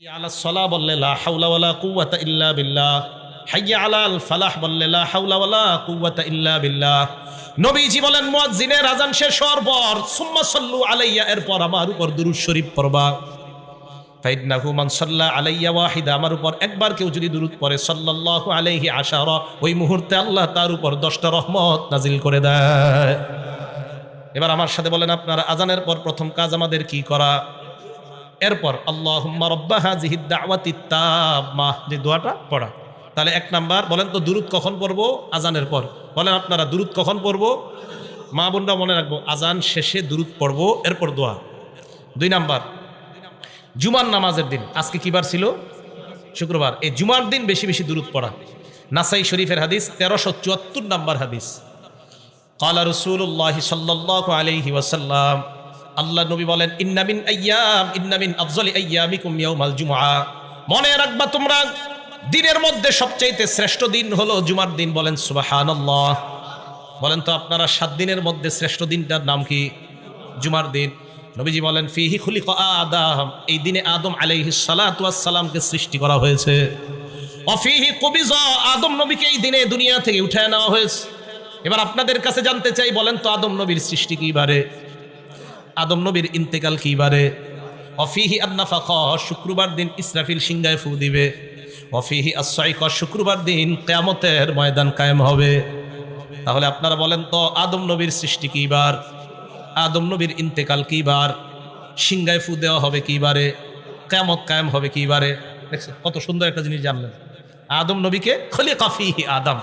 আলা সলা বললে লা হাওলা ওয়ালা কুওয়াতা ইল্লা বিল্লাহ, হাইয়া আলাল ফালাহ বললে লা হাওলা ওয়ালা কুওয়াতা ইল্লা বিল্লাহ। নবীজি বলেন মুয়াজ্জিনের আযান শেষ হওয়ার পর সুম্মা সাল্লু আলাইয়া, এরপর আমার উপর দুরূদ শরীফ পড়বা। ফাইন্নাহু মান সাল্লা আলাইয়া ওয়াহিদা, আমার উপর একবার কেউ যদি দুরূদ পড়ে সাল্লাল্লাহু আলাইহি আশারা, ওই মুহূর্তে আল্লাহ তার উপর 10টা রহমত নাজিল করে দেয়। এবার আমার সাথে বলেন আপনারা, আযানের পর প্রথম কাজ আমাদের কি করা? এরপর আল্লাহুম্মা রাব্বা হাযিহিদ দাওয়াতিত তাম্মাহ, যে দোয়াটা পড়া। তাহলে এক নাম্বার বলেন তো, দুরূদ কখন পড়বো? আযানের পর। বলেন আপনারা, দুরূদ কখন পড়বো? মা বোনরা মনে রাখবো, আযান শেষে দুরূদ পড়বো, এরপর দোয়া। 2 নাম্বার, জুমার নামাজের দিন, আজকে কি বার ছিল? শুক্রবার। এই জুমার দিন বেশি বেশি দুরূদ পড়া। নাসাই শরীফের হাদিস 1374 নাম্বার হাদিস। ক্বালা রাসূলুল্লাহি সাল্লাল্লাহু আলাইহি ওয়াসাল্লাম, আল্লাহ নবী বলেন, ইন্না মিন আফযলি আইয়ামিকুম ইয়াউমাল জুমআ, মনে রাখবা তোমরা দিনের মধ্যে সবচাইতে শ্রেষ্ঠ দিন হলো জুমার দিন। বলেন সুবহানাল্লাহ। বলেন তো আপনারা, 7 দিনের মধ্যে শ্রেষ্ঠ দিনটার নাম কি? জুমার দিন। নবীজি বলেন, ফিহি খুলিকা আদম, এই দিনে আদম আলাইহিস সালাতু ওয়াস সালামকে সৃষ্টি করা হয়েছে। ওয়া ফিহি কুবিজা, আদম নবীকে এই দিনে দুনিয়া থেকে উঠায় নেওয়া হয়েছে। এবার আপনাদের কাছে জানতে চাই, বলেন তো আদম নবীর সৃষ্টি কি বারে? আদম নবীর ইন্তেকাল কি বারে? অফিহি আন-নাফাখা, শুক্রবার দিন ইসরাফিল সিংহায় ফু দিবে। অফিহি আস-সাইকা, শুক্রবার দিন কিয়ামতের ময়দান কায়েম হবে। তাহলে আপনারা বলেন তো, আদম নবীর সৃষ্টি কি বার? আদম নবীর ইন্তেকাল কি বার? সিংহায় ফু দেওয়া হবে কি বারে? কিয়ামত কায়েম হবে কি বারে? দেখছেন কত সুন্দর একটা জিনিস জানলেন। আদম নবীকে খলিকা ফিহি আদম,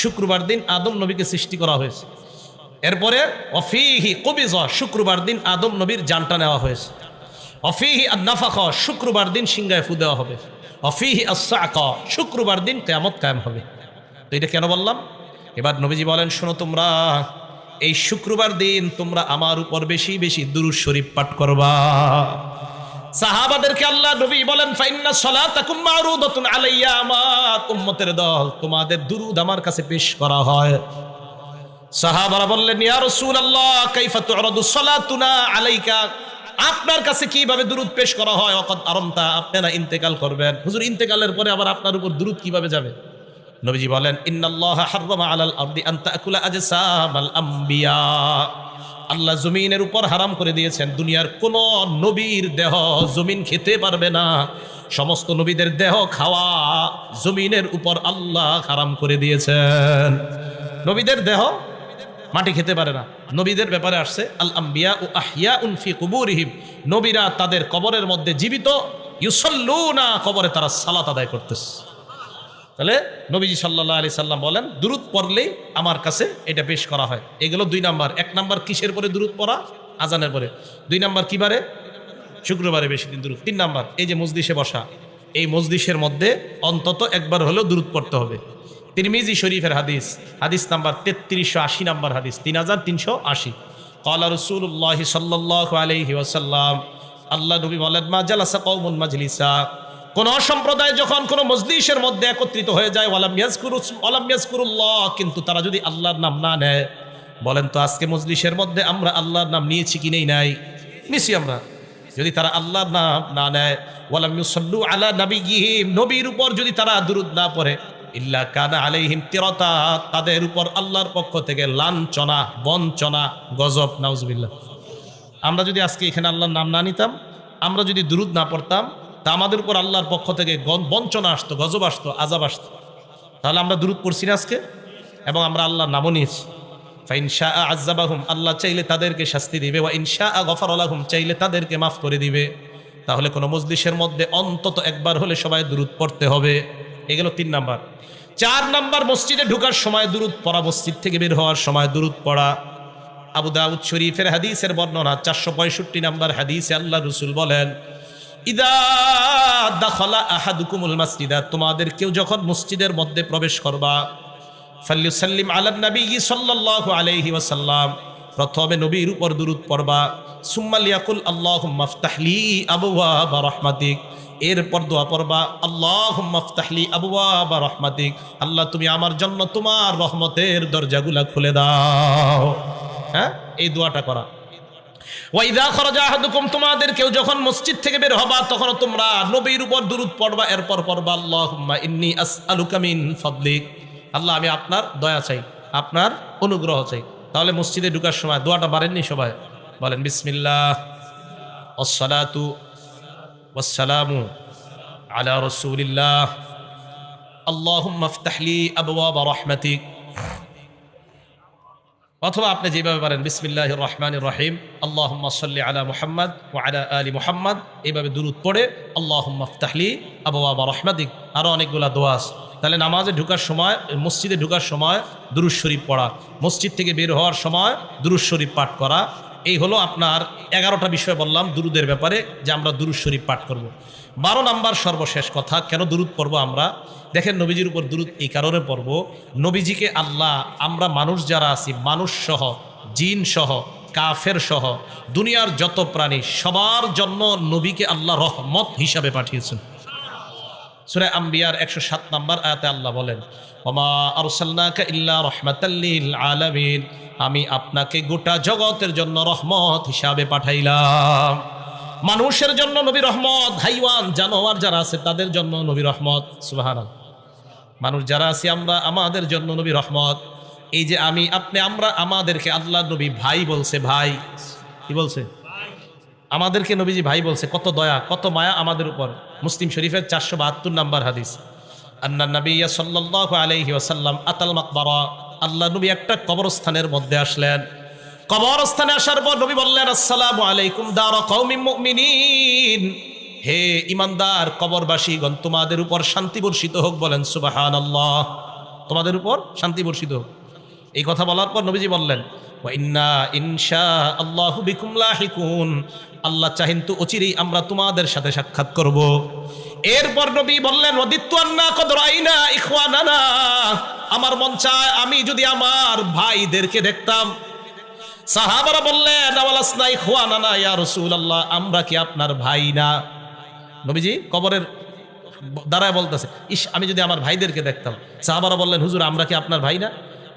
শুক্রবার দিন আদম নবীকে সৃষ্টি করা হয়েছে। এরপরে অফিহি কুবিজা, শুক্রবার দিন আদম নবীর জানটা নেওয়া হয়েছে। অফিহি আন-নাফাখা, শুক্রবার দিন সিংহায় ফু দেওয়া হবে। অফিহি আস-সাকা, শুক্রবার দিন কিয়ামত কায়েম হবে। তো এটা কেন বললাম? এবার নবীজি বলেন, শোনো তোমরা, এই শুক্রবার দিন তোমরা আমার উপর বেশি বেশি দুরূদ শরীফ পাঠ করবা। সাহাবাদেরকে আল্লাহ নবী বলেন, ফাইন্না সালাতাকুম মারুদাতুন আলাইয়া, আমার উম্মতের দল, তোমাদের দুরূদ আমার কাছে পেশ করা হয়। সাহাবারা বললেন, ইয়া রাসূলুল্লাহ কাইফা তু'রাদু সালাতুনা আলাইকা, আপনার কাছে কিভাবে দুরূদ পেশ করা হয়? ওয়াকাদ আরামতা, আপনারা ইন্তেকাল করবেন। হুজুর, ইন্তেকালের পরে আবার আপনার উপর দুরূদ কিভাবে যাবে? নবীজি বলেন, ইন্নাল্লাহা হাররামা আলাল আরদি আন তাকুলা আজসামাল আমবিয়া, আল্লাহ জমিনের উপর হারাম করে দিয়েছেন, দুনিয়ার কোন নবীর দেহ জমিন খেতে পারবে না। সমস্ত নবীদের দেহ খাওয়া জমিনের উপর আল্লাহ হারাম করে দিয়েছেন। নবীদের দেহ মাটি খেতে পারে না। নবীদের ব্যাপারে আসছে, আল আম্বিয়া ও আহিয়াউন ফি কুবুরিহিম, নবীরা তাদের কবরের মধ্যে জীবিত, ইউসাল্লুনা, কবরে তারা সালাত আদায় করতেছে। তাহলে নবীজি সাল্লাল্লাহু আলাইহি সাল্লাম বলেন, দুরূদ পড়লেই আমার কাছে এটা পেশ করা হয়। এগুলো 2 নাম্বার। 1 নাম্বার কিসের পরে দুরূদ পড়া? আজানের পরে। 2 নাম্বার কি বারে? শুক্রবারে বেশি দিন দুরূদ। 3 নাম্বার, এই যে মজলিসে বসা, এই মজলিসের মধ্যে অন্তত একবার হলেও দুরূদ পড়তে হবে। তিরমিজি শরীফের হাদিস, হাদিস নাম্বার 3380 নাম্বার হাদিস, 3380। ক্বালা রাসূলুল্লাহি সাল্লাল্লাহু আলাইহি ওয়াসাল্লাম, আল্লাহ নবী বলেন, মা জালাসা কওমুন মাজলিসা, কোন সম্প্রদায় যখন কোন মজলিসের মধ্যে একত্রিত হয়ে যায়, ওয়ালাম ইয়াজকুরুল্লাহ, কিন্তু তারা যদি আল্লাহর নাম না নেয়। বলেন তো, আজকে মজলিসের মধ্যে আমরা আল্লাহর নাম নিয়েছি কি নাই? নিছি আমরা। যদি তারা আল্লাহর নাম না নেয়, ওয়ালাম ইউসাল্লু আলা নাবিয়্যিহিম, নবীর উপর যদি তারা দুরূদ না পড়ে, ইল্লা কানা আলাইহিম তিরাতা, তাদের উপর আল্লাহর পক্ষ থেকে লাঞ্ছনা, বঞ্চনা, গজব, নাউজুবিল্লাহ। আমরা যদি আজকে এখানে আল্লাহর নাম না নিতাম, আমরা যদি দুরূদ না পড়তাম, তা আমাদের উপর আল্লাহর পক্ষ থেকে বঞ্চনা আসতো, গজব আসতো, আযাব আসতো। তাহলে আমরা দুরূদ পড়ছি না আজকে, এবং আমরা আল্লাহর নামও নিয়েছি। ফাইন শাআ আযাবাহুম, আল্লাহ চাইলে তাদেরকে শাস্তি দিবে, ওয়া ইন শাআ গফারা লাহুম, চাইলে তাদেরকে মাফ করে দিবে। তাহলে কোনো মজলিসের মধ্যে অন্তত একবার হলে সবাই দুরূদ পড়তে হবে। এগুলো 3 নাম্বার। 4 নাম্বার, মসজিদে ঢোকার সময় দুরূদ পড়া, মসজিদ থেকে বের হওয়ার সময় দুরূদ পড়া। আবু দাউদ শরীফের হাদিসের বর্ণনা 465 নাম্বার হাদিসে আল্লাহ রাসূল বলেন, ইদা দাখালা আহাদুকুমুল মাসজিদা, তোমাদের কেউ যখন মসজিদের মধ্যে প্রবেশ করবা, ফাল্যুসাল্লিম আলান নবী সাল্লাল্লাহু আলাইহি ওয়াসাল্লাম, প্রথমে নবীর উপর দুরূদ পড়বা। সুম্মা লিয়াকুল আল্লাহুম্মা ইফতাহলি আবওয়াবা রাহমাতিক, এরপর দোয়া পড়বা, আল্লাহুম্মা ইফতাহলি আবওয়াবা রাহমাতিক, আল্লাহ তুমি আমার জন্য তোমার রহমতের দরজাগুলা খুলে দাও। হ্যাঁ, এই দোয়াটা করা। ওয়াইদা খরাজা আহাদুকুম, তোমাদের কেউ যখন মসজিদ থেকে বের হবা তখন তোমরা নবীর উপর দুরূদ পড়বা, এরপর পড়বা আল্লাহুম্মা ইন্নী আসআলুকা মিন ফাদলিক, আল্লাহ আমি আপনার দয়া চাই, আপনার অনুগ্রহ চাই। তাহলে মসজিদে ঢোকার সময় দোয়াটা পারেননি সবাই? বলেন বিসমিল্লাহ ওয়াসসালাতু ওয়াসসালামু আলা রাসূলিল্লাহ আল্লাহুম্মা ইফতাহ লি আবওয়াব রাহমাতিক। অথবা আপনি যেভাবে পারেন বিসমিল্লাহির রহমানির রহিম আল্লাহুম্মা সাল্লি আলা মুহাম্মদ ওয়া আলা আলি মুহাম্মদ, এইভাবে দুরূদ পড়ে আল্লাহুম্মা ইফতাহ লি আবওয়াব রাহমাতিক। আরো অনেকগুলা দোয়া আছে। তাহলে নামাজে ঢোকার সময়, মসজিদে ঢোকার সময় দুরূদ শরীফ পড়া, মসজিদ থেকে বের হওয়ার সময় দুরূদ শরীফ পাঠ করা, এই হলো আপনার 11টা বিষয় বললাম দুরূদের ব্যাপারে, যে আমরা দুরূদ শরীফ পাঠ করব। 12 নাম্বার সর্বশেষ কথা, কেন দুরূদ পড়ব আমরা? দেখেন নবীজির উপর দুরূদ এই কারণে পড়ব, নবীজিকে আল্লাহ, আমরা মানুষ যারা আছি, মানুষ সহ, জিন সহ, কাফের সহ, দুনিয়ার যত প্রাণী, সবার জন্য নবীকে আল্লাহ রহমত হিসাবে পাঠিয়েছেন। সূরা আম্বিয়ার 107 নম্বর আয়াতে আল্লাহ বলেন, ওমা আরসালনাকা ইল্লা রাহমাতাল লিল আলামিন, আমি আপনাকে গোটা জগতের জন্য রহমত হিসাবে পাঠাইলাম। মানুষের জন্য নবী রহমত, হাইওয়ান জানোয়ার যারা আছে তাদের জন্য নবী রহমত। সুবহানাল্লাহ। মানুষ যারা আছি আমরা, আমাদের জন্য নবী রহমত। এই যে আমি আপনি আমরা, আমাদেরকে আল্লাহ নবী ভাই বলছে, ভাই কি বলছে? আমাদেরকে নবীজি ভাই বলছে। কত দয়া, কত মায়া আমাদের উপর। মুসলিম শরীফের 472 নম্বর হাদিস, আন্না নবিয়্যা সাল্লাল্লাহু আলাইহি ওয়াসাল্লাম আতাল মাকবারা, আল্লাহ নবী একটা কবরস্থানের মধ্যে আসলেন। কবরস্থানে আসার পর নবী বললেন, আসসালামু আলাইকুম দারা কওমিন মুমিনিন, হে ইমানদার কবরবাসীগণ, তোমাদের উপর শান্তি বর্ষিত হোক। বলেন সুবহানাল্লাহ, তোমাদের উপর শান্তি বর্ষিত হোক। এই কথা বলার পর নবীজি বললেন, ওয়া ইন্না ইনশাআল্লাহু বিকুম লাহিকুন, আল্লাহ চাহেন তো অচিরেই আমরা তোমাদের সাথে সাক্ষাৎ করব। এরপর নবী বললেন, ওয়াদিত্তু আন্না কদ রাইনা ইখওয়ানানা, আমার মন চায় আমি যদি আমার ভাইদেরকে দেখতাম। সাহাবারা বললেন, আওয়ালাসনা ইখওয়ানানা ইয়া রাসূলুল্লাহ, আমরা কি আপনার ভাই না? নবীজি কবরের দাঁড়ায় বলতেছে, ইস আমি যদি আমার ভাইদেরকে দেখতাম। সাহাবারা বললেন, হুজুর আমরা কি আপনার ভাই না?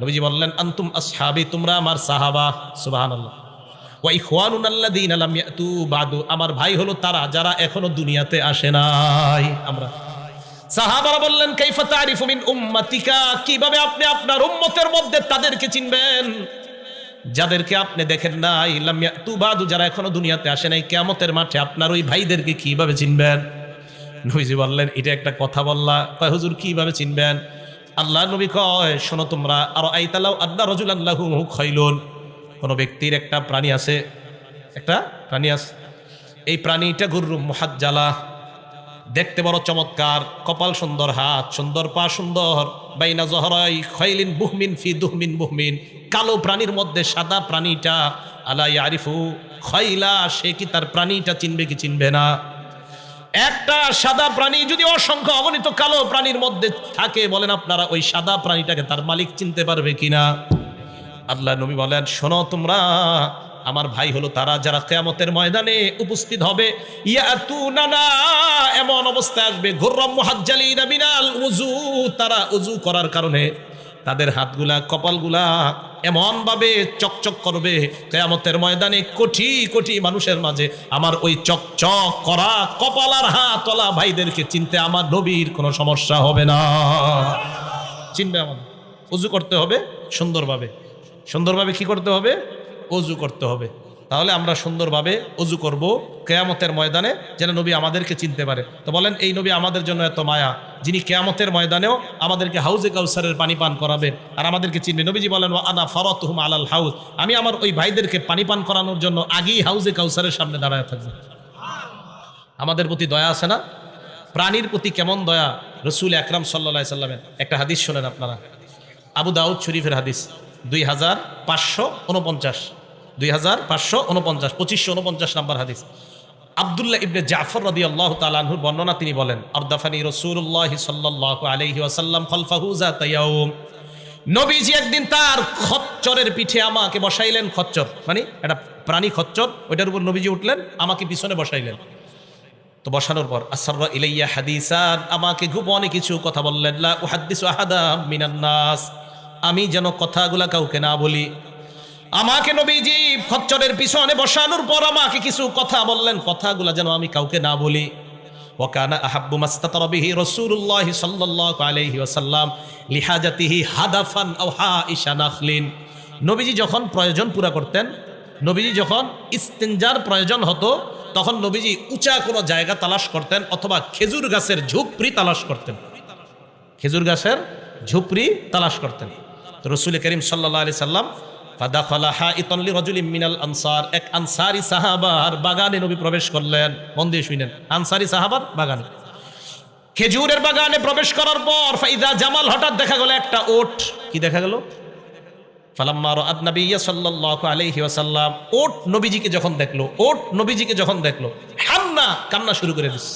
নবীজি বললেন, আনতুম আসহাবি, তোমরা আমার সাহাবা। সুবহানাল্লাহ। ওয়া ইখওয়ানুনাল্লাযীনা লাম ইয়াতু বাদু, আমার ভাই হলো তারা যারা এখনো দুনিয়াতে আসে নাই। আমরা সাহাবারা বললেন, কাইফা তারিফু মিন উম্মাতিকা, কিভাবে আপনি আপনার উম্মতের মধ্যে তাদেরকে চিনবেন যাদেরকে আপনি দেখেন নাই? লাম ইয়াতু বাদু, যারা এখনো দুনিয়াতে আসে নাই, কিয়ামতের মাঠে আপনার ওই ভাইদেরকে কিভাবে চিনবেন? নবীজি বললেন, এটা একটা কথা বললা? কয় হুজুর কিভাবে চিনবেন? আল্লাহ নবী কয়, শোনো তোমরা, আর আইতালাউ আদনা রাজুলান লাহু খাইলুন, কোন ব্যক্তির একটা প্রাণী আছে, একটা প্রাণী আছে, এই প্রাণীটা গুররুম মুহাজ্জালা, দেখতে বড় চমৎকার, কপাল সুন্দর, হাত সুন্দর, পা সুন্দর, বাইনা জহরাই খাইলিন বুহমিন ফি দুহমিন বুহমিন, কালো প্রাণীর মধ্যে সাদা প্রাণীটা, আলা ইয়ারিফু খাইলা, সে কি তার প্রাণীটা চিনবে কি চিনবে না? একটা সাদা প্রাণী যদি অসংখ্য অগণিত কালো প্রাণীর মধ্যে থাকে, বলেন আপনারা ওই সাদা প্রাণীটাকে তার মালিক চিনতে পারবে কিনা? আল্লাহ নবী বলেন, শোনো তোমরা, আমার ভাই হলো তারা যারা কিয়ামতের ময়দানে উপস্থিত হবে। ইয়াতুনানা, এমন অবস্থা আসবে, গুররাম মুহাজ্জালিনা মিনাল উযু, তারা উযু করার কারণে তাদের হাতগুলা, কপালগুলা এমন ভাবে চকচক করবে, কিয়ামতের ময়দানে কোটি কোটি মানুষের মাঝে আমার ওই চকচক করা কপাল আর হাতওয়ালা ভাইদেরকে চিনতে আমার নবীর কোনো সমস্যা হবে না। চিনবে আমাদের। উযু করতে হবে সুন্দরভাবে। সুন্দরভাবে কি করতে হবে? অজু করতে হবে। তাহলে আমরা সুন্দরভাবে অজু করব কিয়ামতের ময়দানে, যেন নবী আমাদেরকে চিনতে পারে। তো বলেন, এই নবী আমাদের জন্য এত মায়া, যিনি কিয়ামতের ময়দানেও আমাদেরকে হাউজে কাউসারের পানি পান করাবেন আর আমাদেরকে চিনবে। নবীজি বলেন, ওয়া আনা ফারাতুহুম আলাল হাউজ, আমি আমার ওই ভাইদেরকে পানি পান করানোর জন্য আগেই হাউজে কাউসারের সামনে দাঁড়ায় থাকবো। আমাদের প্রতি দয়া আছে না? প্রাণীর প্রতি কেমন দয়া! রাসূল আকরাম সাল্লাল্লাহু আলাইহি সাল্লামের একটা হাদিস শোনেন আপনারা, আবু দাউদ শরীফের হাদিস 2549, 2549, 2549 নম্বর হাদিস। আব্দুল্লাহ ইবনে জাফর রাদিয়াল্লাহু তাআলা আনহুর বর্ণনা, তিনি বলেন, আরদাফানি রাসূলুল্লাহ সাল্লাল্লাহু আলাইহি ওয়াসাল্লাম খালফাহু যাতা ইয়াউম, নবীজি একদিন তার খচ্চরের পিঠে আমাকে বসাইলেন। খচ্চর মানে একটা প্রাণী, খচ্চর, ওইটার উপর নবীজি উঠলেন, আমাকে পিছনে বসাইলেন। তো বসানোর পর আসররা ইলাইয়া হাদিসান, আমাকে গোপনে কিছু কথা বললেন। লা উহাদ্দিসু আহাদা মিনান নাস, আমি যেন কথাগুলা কাউকে না বলি। আমাকে নবীজি খচ্চরের পিছনে বসানোর পর আমাকে কিছু কথা বললেন, কথাগুলো যেন আমি কাউকে না বলি। ওয়াকানা আহাব্বু মাস্তাতারা বিহি রাসূলুল্লাহ সাল্লাল্লাহু আলাইহি ওয়াসাল্লাম লিহাজাতিহি হাদাফান আও হাইশা নাখলিন। নবীজি যখন প্রয়োজন পুরা করতেন, নবীজি যখন ইস্তেঞ্জার প্রয়োজন হতো, তখন নবীজি উঁচা কোনো জায়গা তালাশ করতেন অথবা খেজুর গাছের ঝুপড়ি তালাশ করতেন, খেজুর গাছের ঝুপড়ি তালাশ করতেন। তো রাসূল করিম সাল্লাল্লাহু আলাইহি সাল্লাম ফাদাখালা হাইতান লিরাজুলিন মিনাল আনসার, এক আনসারী সাহাবার বাগানে নবী প্রবেশ করলেন। মন দিয়ে শুনেন, আনসারী সাহাবার বাগানে, খেজুরের বাগানে প্রবেশ করার পর ফাইদা জামাল, হঠাৎ দেখা গেল একটা ওট। কি দেখা গেল? ফালাম্মা রাআত নাবিয়্যা সাল্লাল্লাহু আলাইহি ওয়াসাল্লাম, ওট নবীজিকে যখন দেখলো, ওট নবীজিকে যখন দেখলো, হান্না, কান্না শুরু করে দিস।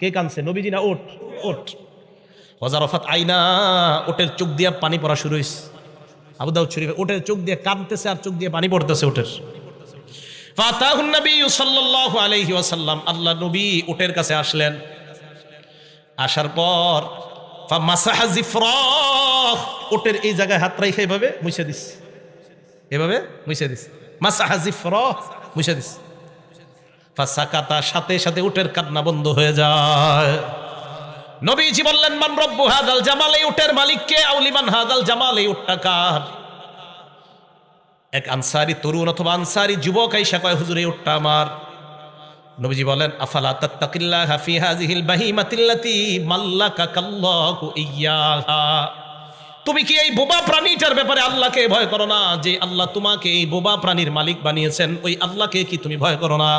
কে কানছে? নবীজি না ওট? ওট। ওয়াজারাফাত আইনা, ওটের চোখ দিয়ে পানি পড়া শুরু হইছে। আবু দাউদ শরীফে ওটের চোখ দিয়ে কাঁদতেছে আর চোখ দিয়ে পানি পড়তেছে ওটের। ফাতাহুন নবী সাল্লাল্লাহু আলাইহি ওয়াসাল্লাম, আল্লাহ নবী ওটের কাছে আসলেন। আসার পর ফামাসাহা জিফরাহ, ওটের এই জায়গায় হাত রাইখা এভাবে মুছে দিস, এভাবে মুছে দিস, মাসাহা জিফরাহ, মুছে দিস। ফাসাকাতা, সাথে সাথে ওটের কান্না বন্ধ হয়ে যায়। নবীজি বললেন, মান রব্বু হাদাল জামাল, এই উটের মালিক কে? আউলিমান হাদাল জামাল, এই উটটা কার? এক আনসারী তরুণ অথবা আনসারী যুবক আইসা কয়, হুজুর এই উটটা আমার। নবীজি বলেন, আফালা তাত্তাকিল্লাহা ফি হাযিহিল বাহিমাতিল্লাতী মাল্লাকাকাল্লাহু ইয়্যাহা, তুমি কি এই বোবা প্রাণীটার ব্যাপারে আল্লাহকে ভয় করো না? যে আল্লাহ তোমাকে এই বোবা প্রাণীর মালিক বানিয়েছেন, ওই আল্লাহকে কি তুমি ভয় করো না?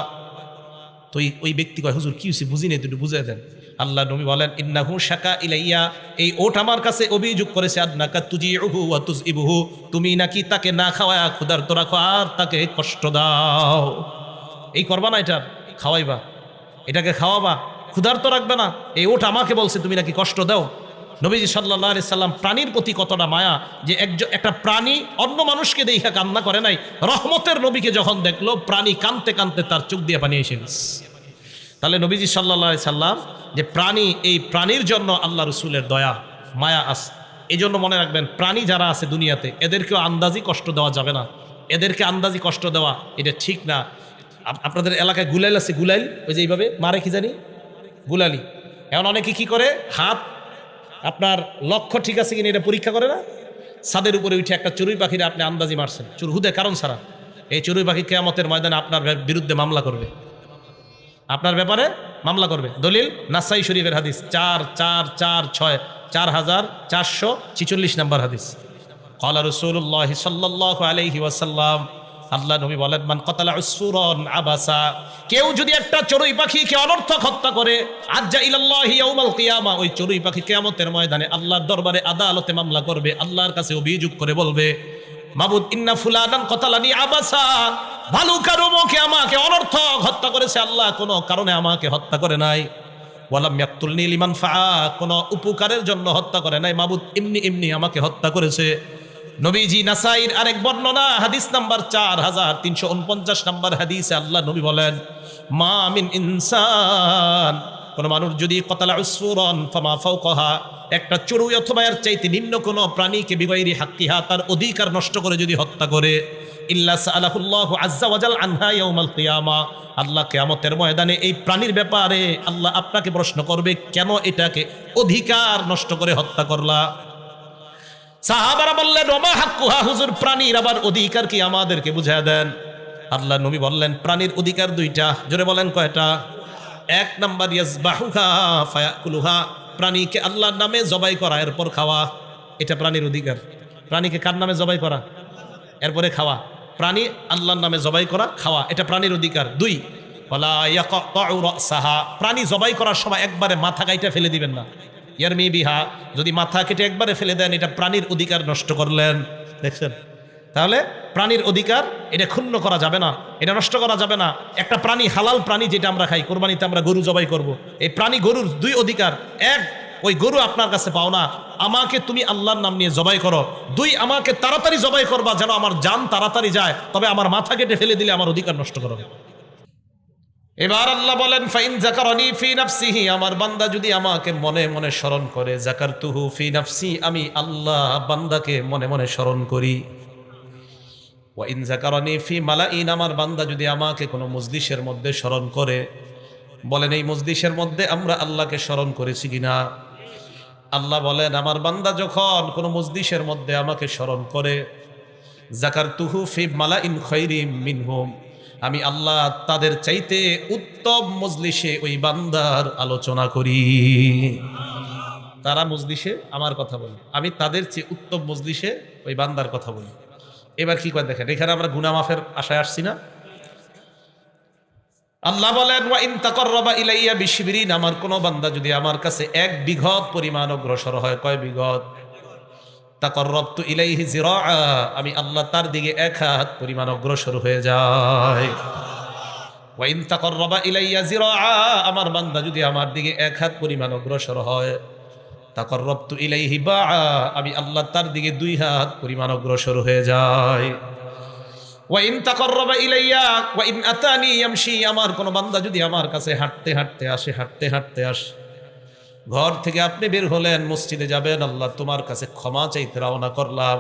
তো ওই ব্যক্তি কয়, হুজুর কি হইছে বুঝি নাই, একটু বুঝাই দেন। আল্লাহ নবী বলেন, ইন্নাহু শাকা ইলাইয়া, এই ওট আমার কাছে অভিযোগ করেছে, আদনাকা তুজিউহু ওয়া তুযইবুহু, তুমি নাকি তাকে না খাওয়ায়া ক্ষুধার্ত রাখো আর তাকে কষ্ট দাও। এই করবা না, এটা খাওয়াইবা, এটাকে খাওয়াবা, ক্ষুধার্ত রাখবে না। এই ওট আমাকে বলছে তুমি নাকি কষ্ট দাও। নবীজি সাল্লাল্লাহু আলাইহি সাল্লাম প্রাণীর প্রতি কতটা মায়া, যে একটা প্রাণী অন্য মানুষকে দেখা কান্না করে নাই, রহমতের নবীকে যখন দেখলো, প্রাণী কাঁদতে কাঁদতে তার চোখ দিয়ে পানি এসে গেছে। তাহলে নবীজি সাল্লাল্লাহু আলাইহি সাল্লাম যে প্রাণী, এই প্রাণীর জন্য আল্লাহ রসুলের দয়া মায়া আছে। এই জন্য মনে রাখবেন, প্রাণী যারা আছে দুনিয়াতে, এদেরকেও আন্দাজি কষ্ট দেওয়া যাবে না। এদেরকে আন্দাজি কষ্ট দেওয়া এটা ঠিক না। আপনাদের এলাকায় গুলাইল আছে, গুলাইল, ওই যে এইভাবে মারে, কি জানি গুলালি। এখন অনেকে কি করে, হাত আপনার লক্ষ্য ঠিক আছে কিনা এটা পরীক্ষা করে না, ছাদের উপরে উঠে একটা চড়ুই পাখিরে আপনি আন্দাজি মারছেন, হুদে কারণ ছাড়া। এই চড়ুই পাখি কিয়ামতের ময়দানে আপনার বিরুদ্ধে মামলা করবে, আপনার ব্যাপারে মামলা করবে। দলিল নাসাই শরীফের হাদিস 4446, 4446 নম্বর হাদিস। ক্বালা রাসূলুল্লাহ সাল্লাল্লাহু আলাইহি ওয়াসাল্লাম, আল্লাহ নবী বলেন, মান কাতালা উসফুরান আবাসা, কেউ যদি একটা চড়ুই পাখিকে অনর্থক হত্যা করে, আজ্জা ইলাল্লাহি ইয়াউমাল কিয়ামা, ওই চড়ুই পাখি কিয়ামতের ময়দানে আল্লাহর দরবারে আদালতে মামলা করবে, আল্লাহর কাছে অভিযোগ করে বলবে, মাবুদ ইন্না ফুলানান কাতালানি আবাসা, ভালুকার অমুকে আমাকে অনর্থক হত্যা করেছে, আল্লাহ কোনো কারণে আমাকে হত্যা করে নাই। ওয়ালাম ইয়াকতুলনি লিমান ফাআ, কোনো উপকারের জন্য হত্যা করে নাই, মাবুদ এমনি এমনি আমাকে হত্যা করেছে। নবীজি নাসাইর আরেক বর্ণনা, হাদিস নাম্বার 4349 নম্বর হাদিসে আল্লাহ নবী বলেন, মা মিন ইনসান, কোন মানুষ যদি কতালা উসফুরান ফামা ফাওকাহা, একটা চড়ুই অথবা এর চাইতে নিম্ন কোনো প্রাণীকে বিগাইরি হাক্কিহা, তার অধিকার নষ্ট করে যদি হত্যা করে, ইল্লা সাআলাহুল্লাহু আযজা ওয়া জাল আনহা ইয়াউমাল কিয়ামা, আল্লাহ কিয়ামতের ময়দানে এই প্রাণীর ব্যাপারে আল্লাহ আপনাকে প্রশ্ন করবে, কেন এটাকে অধিকার নষ্ট করে হত্যা করলা? সাহাবারা বললেন, ওমা হাক্কুহা, হুজুর প্রাণীর আবার অধিকার কি, আমাদেরকে বুঝায় দেন। আল্লাহ নবী বললেন, প্রাণীর অধিকার দুইটা। জোরে বলেন কয়টা? এক নাম্বার ইয়াজবাহুহা ফায়াকুলুহা, প্রাণীকে আল্লাহর নামে জবাই করা, এরপর খাওয়া, এটা প্রাণীর অধিকার। প্রাণীকে কার নামে জবাই করা, এরপরে খাওয়া। প্রাণী আল্লাহর নামে জবাই করা, খাওয়া, এটা প্রাণীর অধিকার। দুই, ওয়ালা ইয়াকতাউ রাসাহা, প্রাণী জবাই করার সময় একবারে মাথা কাইটা ফেলে দিবেন না। ইয়ারমি বিহা, যদি মাথা কেটে একবারে ফেলে দেন, এটা প্রাণীর অধিকার নষ্ট করলেন। দেখছেন? তাহলে প্রাণীর অধিকার এটা ক্ষুণ্ণ করা যাবে না, এটা নষ্ট করা যাবে না। একটা প্রাণী, হালাল প্রাণী যেটা আমরা খাই, কোরবানিতে আমরা গরু জবাই করব, এই প্রাণী গরুর দুই অধিকার। এক, ওই গরু আপনার কাছে পাও না, আমাকে তুমি আল্লাহর নাম নিয়ে জবাই করো। দুই, আমাকে তাড়াতাড়ি জবাই করবা, যেন আমার জান তাড়াতাড়ি যায়, তবে আমার মাথা কেটে ফেলে দিলে আমার অধিকার নষ্ট করবে। এবার আল্লাহ বলেন, ফাইন যাকারানি ফি নাফসিহি, আমার বান্দা যদি আমাকে মনে মনে স্মরণ করে, যাকারতুহু ফি নাফসি, আমি আল্লাহ বান্দাকে মনে মনে স্মরণ করি। ওয়া ইন যাকারানি ফি মালাইন, আমার বান্দা যদি আমাকে কোনো মজলিসের মধ্যে স্মরণ করে, বলেন এই মজলিসের মধ্যে আমরা আল্লাহকে স্মরণ করেছি কিনা? আল্লাহ বলেন আমার বান্দা যখন কোনো মজলিসের মধ্যে আমাকে স্মরণ করে, যাকারতুহু ফি মালাইন খায়রিম মিনহুম, আমি আল্লাহ তাদের চাইতে উত্তম মজলিসে ওই বান্দার আলোচনা করি। তারা মজলিসে আমার কথা বলে, আমি তাদের চেয়ে উত্তম মজলিসে ওই বান্দার কথা বলি। এবার কি করে দেখেন, এখানে আমরা গুনাহ মাফের আশায় আসছি না? আল্লাহ বলেন ওয়া ইন তাকাররাবা ইলাইয়া বিশিবরিন, আমার কোন বান্দা যদি আমার কাছে 1 বিঘত পরিমাণ অগ্রসর হয়, কয় বিঘত? তাকাররাবতু ইলাইহি যিরাআ, আমি আল্লাহ তার দিকে 1 হাত পরিমাণ অগ্রসর হয়ে যায়। ওয়া ইন তাকাররাবা ইলাইয়া যিরাআ, আমার বান্দা যদি আমার দিকে 1 হাত পরিমাণ অগ্রসর হয়, তাকাররাবতু ইলাইহি বাআ, আমি আল্লাহ তার দিকে 2 হাত পরিমাণ অগ্রসর হয়ে যায়। ওয়া ইন তাকাররাবা ইলাইয়া ওয়া ইন আতানি ইয়ামশি, আমার কোন বান্দা যদি আমার কাছে হাঁটতে হাঁটতে আসে, হাঁটতে হাঁটতে আসে, ঘর থেকে আপনি বের হলেন, মসজিদে যাবেন, আল্লাহ তোমার কাছে ক্ষমা চাইতে রওনা করলাম।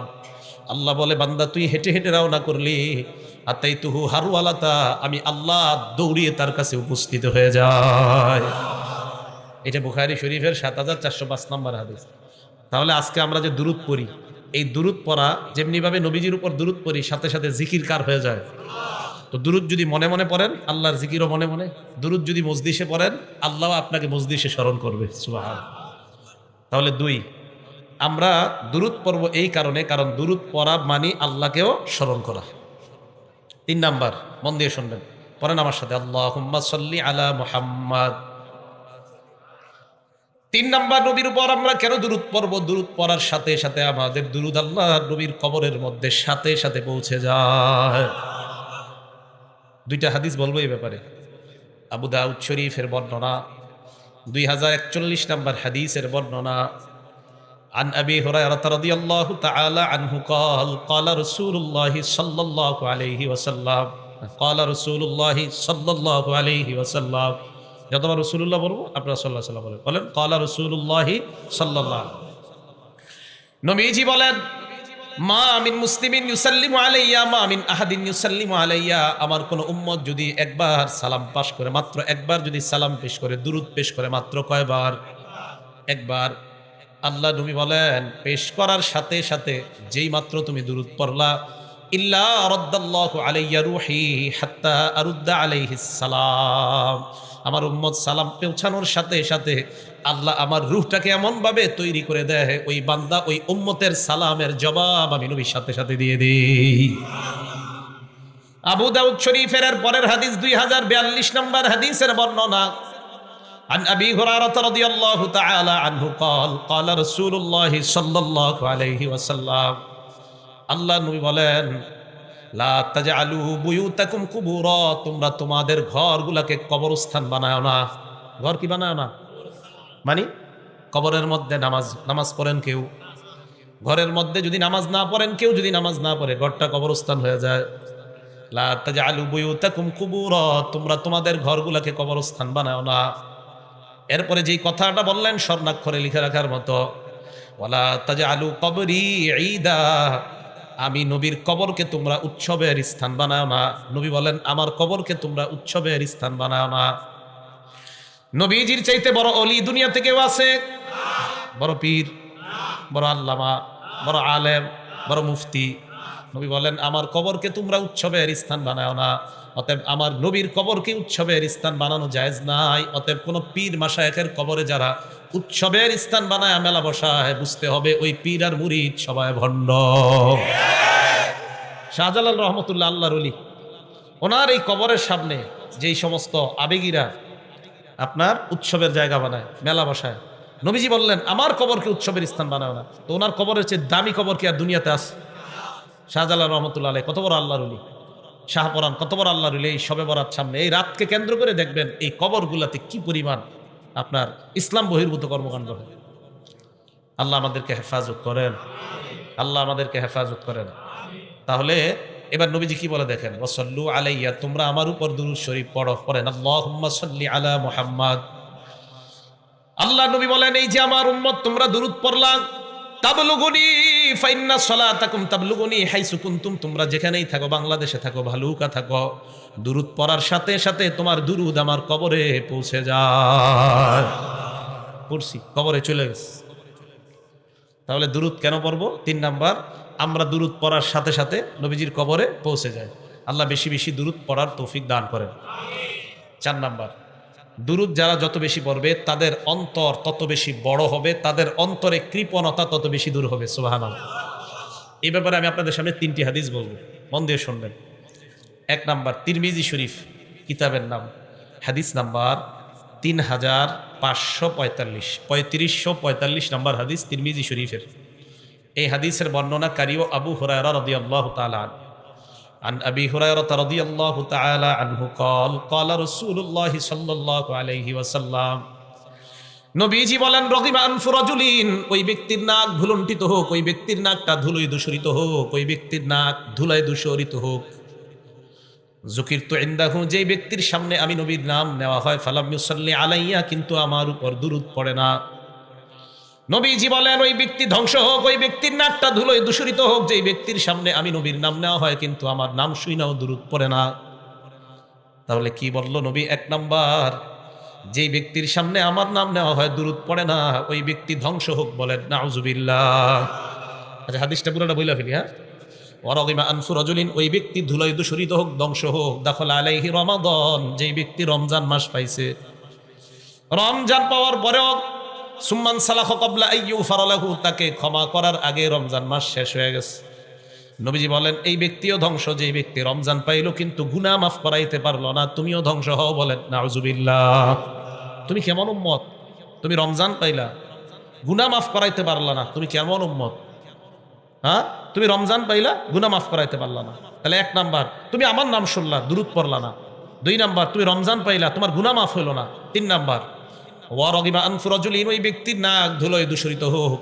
আল্লাহ বলে বান্দা তুই হেঁটে হেঁটে রওনা করলি, আতাইতুহু হারওয়ালাতা, আমি আল্লাহ দৌড়িয়ে তার কাছে উপস্থিত হয়ে যায়। এটা বুখারী শরীফের ৭৪০৫ নম্বর হাদিস। তাহলে আজকে আমরা যে দুরূদ পড়ি, এই দুরূদ পড়া যেমনি ভাবে নবীজির উপর দুরূদ পড়ি, সাথে সাথে জিকির কার হয়ে যায়। তো দুরূদ যদি মনে মনে পড়েন, আল্লাহর জিকিরও মনে মনে। দুরূদ যদি মজলিসে পড়েন, আল্লাহ আপনাকে মজলিসে স্মরণ করবে। সুবহান। তাহলে 2, আমরা দুরূদ পড়ব এই কারণে, কারণ দুরূদ পড়া মানে আল্লাহকেও স্মরণ করা। 3 নাম্বার, মন দিয়ে শুনবেন, পড়েন আমার সাথে, আল্লাহুম্মা সাল্লি আলা মুহাম্মাদ। 3 নাম্বার, নবীর উপর আমরা কেন দুরূদ পড়ব? দুরূদ পড়ার সাথে সাথে আমাদের দুরূদ আল্লাহ নবীর কবরের মধ্যে সাথে সাথে পৌঁছে যায়। 2টা হাদিস বলবো এই ব্যাপারে। আবু দাউদ শরীফের বর্ণনা, 2041 নম্বর হাদিসের বর্ণনা। আন আবি হুরায়রা রাদিয়াল্লাহু তাআলা আনহু قال قال رسول الله صلى الله عليه وسلم قال رسول الله صلى الله عليه وسلم। যতবার রাসূলুল্লাহ বলবো আপনারা সাল্লাল্লাহু আলাইহি ওয়াসাল্লাম বলেন, قال رسول الله صلى الله। নবীজি বলেন, মা মিন মুসলিমিন ইউসাল্লিমু আলাইয়া মা মিন আহাদিন ইউসাল্লিমু আলাইয়া, আমার কোন উম্মত যদি একবার সালাম পাশ করে, মাত্র একবার যদি সালাম পেশ করে, দুরূদ পেশ করে, মাত্র কয়বার? একবার। আল্লাহ নবী বলেন পেশ করার সাথে সাথে যেই মাত্র তুমি দুরূদ পড়লা, ইল্লা রাদ্দাল্লাহু আলাইয়া রূহি হাত্তা আরুদ্দা আলাইহিস সালাম, আমার উম্মত সালাম পৌঁছানোর সাথে সাথে আল্লাহ আমার রূহটাকে এমন ভাবে তৈরি করে দেয়, ওই বান্দা ওই উম্মতের সালামের জবাব আমি নবীর সাথে সাথে দিয়ে দিই। আবু দাউদ শরীফের পরের হাদিস 2042 নম্বর হাদিসের বর্ণনা। عن أبي هريرة رضي الله تعالى عنه قال قال رسول الله صلى الله عليه وسلم। আল্লাহ নবী বলেন, লা তাজআলু বুয়ুতাকুম কুবুরা, তোমরা তোমাদের ঘরগুলোকে কবরস্থান বানাও না। ঘর কি বানাও না মানে কবরের মধ্যে নামাজ পড়েন কেউ, ঘরের মধ্যে যদি নামাজ না পড়েন কেউ, যদি নামাজ না পড়ে ঘরটা কবরস্থান হয়ে যায়। লা তাজআলু বুয়ুতাকুম কুবুরা, তোমরা তোমাদের ঘরগুলোকে কবরস্থান বানাও না। এরপরে যেই কথাটা বললেন স্বর্ণাক্ষরে লিখে রাখার মতো, ওয়ালা তাজআলু কবরি ঈদা, আমি নবীর কবরকে তোমরা উৎসবের স্থান বানাও না। নবী বলেন আমার কবরকে তোমরা উৎসবের স্থান বানাও না। নবীজির চাইতে বড় অলি দুনিয়াতে কেউ আছে? বড় পীর, বড় আল্লামা, বড় আলেম, বড় মুফতি? নবী বলেন আমার কবরকে তোমরা উৎসবের স্থান বানাও না। অতএব আমার নবীর কবরকে উৎসবের স্থান বানানো জায়েজ নাই। অতএব কোন পীর মাশায়েখের কবরে যারা উৎসবের স্থান বানায় মেলা বসায়, বুঝতে হবে ওই পীর আর মুরিদ সবাই ভণ্ড। শাহজালাল রহমতুল্লাহ আল্লাহর ওলি, ওনার এই কবরের সামনে যেই সমস্ত আবেগীরা আপনার উৎসবের জায়গা বানায়, মেলা বসায়, নবীজি বললেন আমার কবরকে উৎসবের স্থান বানায় না। তো ওনার কবরের চেয়ে দামি কবর কি আর দুনিয়াতে আছে? শাহজালাল রহমতুল্লাহ আলাইহি কত বড় আল্লাহর ওলি, শাহপরান কত বড় আল্লাহর ওলি। এই শবে বরাত সামনে, এই রাতকে কেন্দ্র করে দেখবেন এই কবরগুলাতে কি পরিমাণ আপনার ইসলাম বহির্ভূত কর্মকাণ্ড হয়। আল্লাহ আমাদেরকে হেফাজত করেন, আল্লাহ আমাদেরকে হেফাজত করেন। তাহলে এবার নবীজি কি বলে দেখেন, ওয়াসাল্লু আলাইয়া, তোমরা আমার উপর দুরূদ শরীফ পড়ো, পড়েন আল্লাহুম্মা সাল্লি আলা মুহাম্মাদ। আল্লাহ নবী বলেন এই যে আমার উম্মত তোমরা দুরূদ পড়লা, তাবলুগুনি ফাইন্না সালাতাকুম তাবলুগুনি হাইসু কুনতুম, তোমরা যেখানেই থাকো, বাংলাদেশে থাকো, ভালুকা থাকো, দুরূদ পড়ার সাথে সাথে তোমার দুরূদ আমার কবরে পৌঁছে যায়। পড়ছি, কবরে চলে গেছে। তাহলে দুরূদ কেন পড়বো? 3 নাম্বার, আমরা দুরূদ পড়ার সাথে সাথে নবীজির কবরে পৌঁছে যায়। আল্লাহ বেশি বেশি দুরূদ পড়ার তৌফিক দান করেন। 4 নাম্বার, দুরূদ যারা যত বেশি পড়বে তাদের অন্তর তত বেশি বড় হবে, তাদের অন্তরে কৃপণতা তত বেশি দূর হবে। সুবহানাল্লাহ। এই ব্যাপারে আমি আপনাদের সামনে 3টি হাদিস বলবো, মন দিয়ে শুনবেন। 1 নাম্বার, তিরমিজি শরীফ কিতাবের নাম, হাদিস নাম্বার 3545, 3545 নাম্বার হাদিস তিরমিজি শরীফের। এই হাদিসের বর্ণনাকারীও আবু হুরায়রা রাদিয়াল্লাহু তাআলা আনহু। عن أبي هريرة رضي الله تعالى عنه قال قال رسول الله صلى الله عليه وسلم, নবীজি বলেন, রগিমা আনফু রাজুলিন, ওই ব্যক্তির নাক ভুলুণ্ঠিত হোক, ওই ব্যক্তির নাকটা ধুলোয় দূষরিত হোক, ওই ব্যক্তির নাক ধুলায় দূষরিত হোক। যুকিরতু ইনদাহু, যেই ব্যক্তির সামনে আমি নবীর নাম নেওয়া হয়, ফালাম ইউসাল্লি আলাইয়া, কিন্তু আমার উপর দুরূদ পড়ে না। নবীজি বলেন, ওই ব্যক্তি ধ্বংস হোক, ওই ব্যক্তির নাকটা ধুলোয় দূষরিত হোক, যেই ব্যক্তির সামনে আমি নবীর নাম নেওয়া হয় কিন্তু আমার নাম শুনাও দুরূদ পড়ে না। তাহলে কি বললো নবী? 1 নাম্বার, যেই ব্যক্তির সামনে আমার নাম নেওয়া হয় দুরূদ পড়ে না, ওই ব্যক্তি ধ্বংস হোক। বলেন নাউজুবিল্লাহ। আচ্ছা, হাদিসটা পুরোটা বইলা ফেলি। হ্যাঁ, ওয়ারাগিমা আনফু রাজুলিন, ওই ব্যক্তি ধুলোয় দূষরিত হোক, ধ্বংস হোক। দাখালা আলাইহি রমাদান, যেই ব্যক্তি রমজান মাস পাইছে, রমজান পাওয়ার পরেও সুম্মান সালাহ ক্বাবলা আইয়ুগফারা লাহু, তাকে ক্ষমা করার আগে রমজান মাস শেষ হয়ে গেছে। নবীজি বলেন, এই ব্যক্তিও ধ্বংস, যেই ব্যক্তি রমজান পাইলো কিন্তু গুনাহ মাফ করাইতে পারলো না, তুমিও ধ্বংস হও। বলেন নাউজুবিল্লাহ। তুমি কেমন উম্মত? তুমি রমজান পাইলা, গুনাহ মাফ করাইতে পারলা না, তুমি কেমন উম্মত? হ্যাঁ, তুমি রমজান পাইলা, গুনাহ মাফ করাইতে পারলা না। তাহলে 1 নাম্বার, তুমি আমার নাম শুনলা, দুরূদ পড়লা না। 2 নাম্বার, তুমি রমজান পাইলা, তোমার গুনাহ মাফ হইল না। 3 নাম্বার, ওয়ারাগিমা আনফু রাজুলিন, ওই ব্যক্তির নাক ধুলোয় দূষরিত হোক।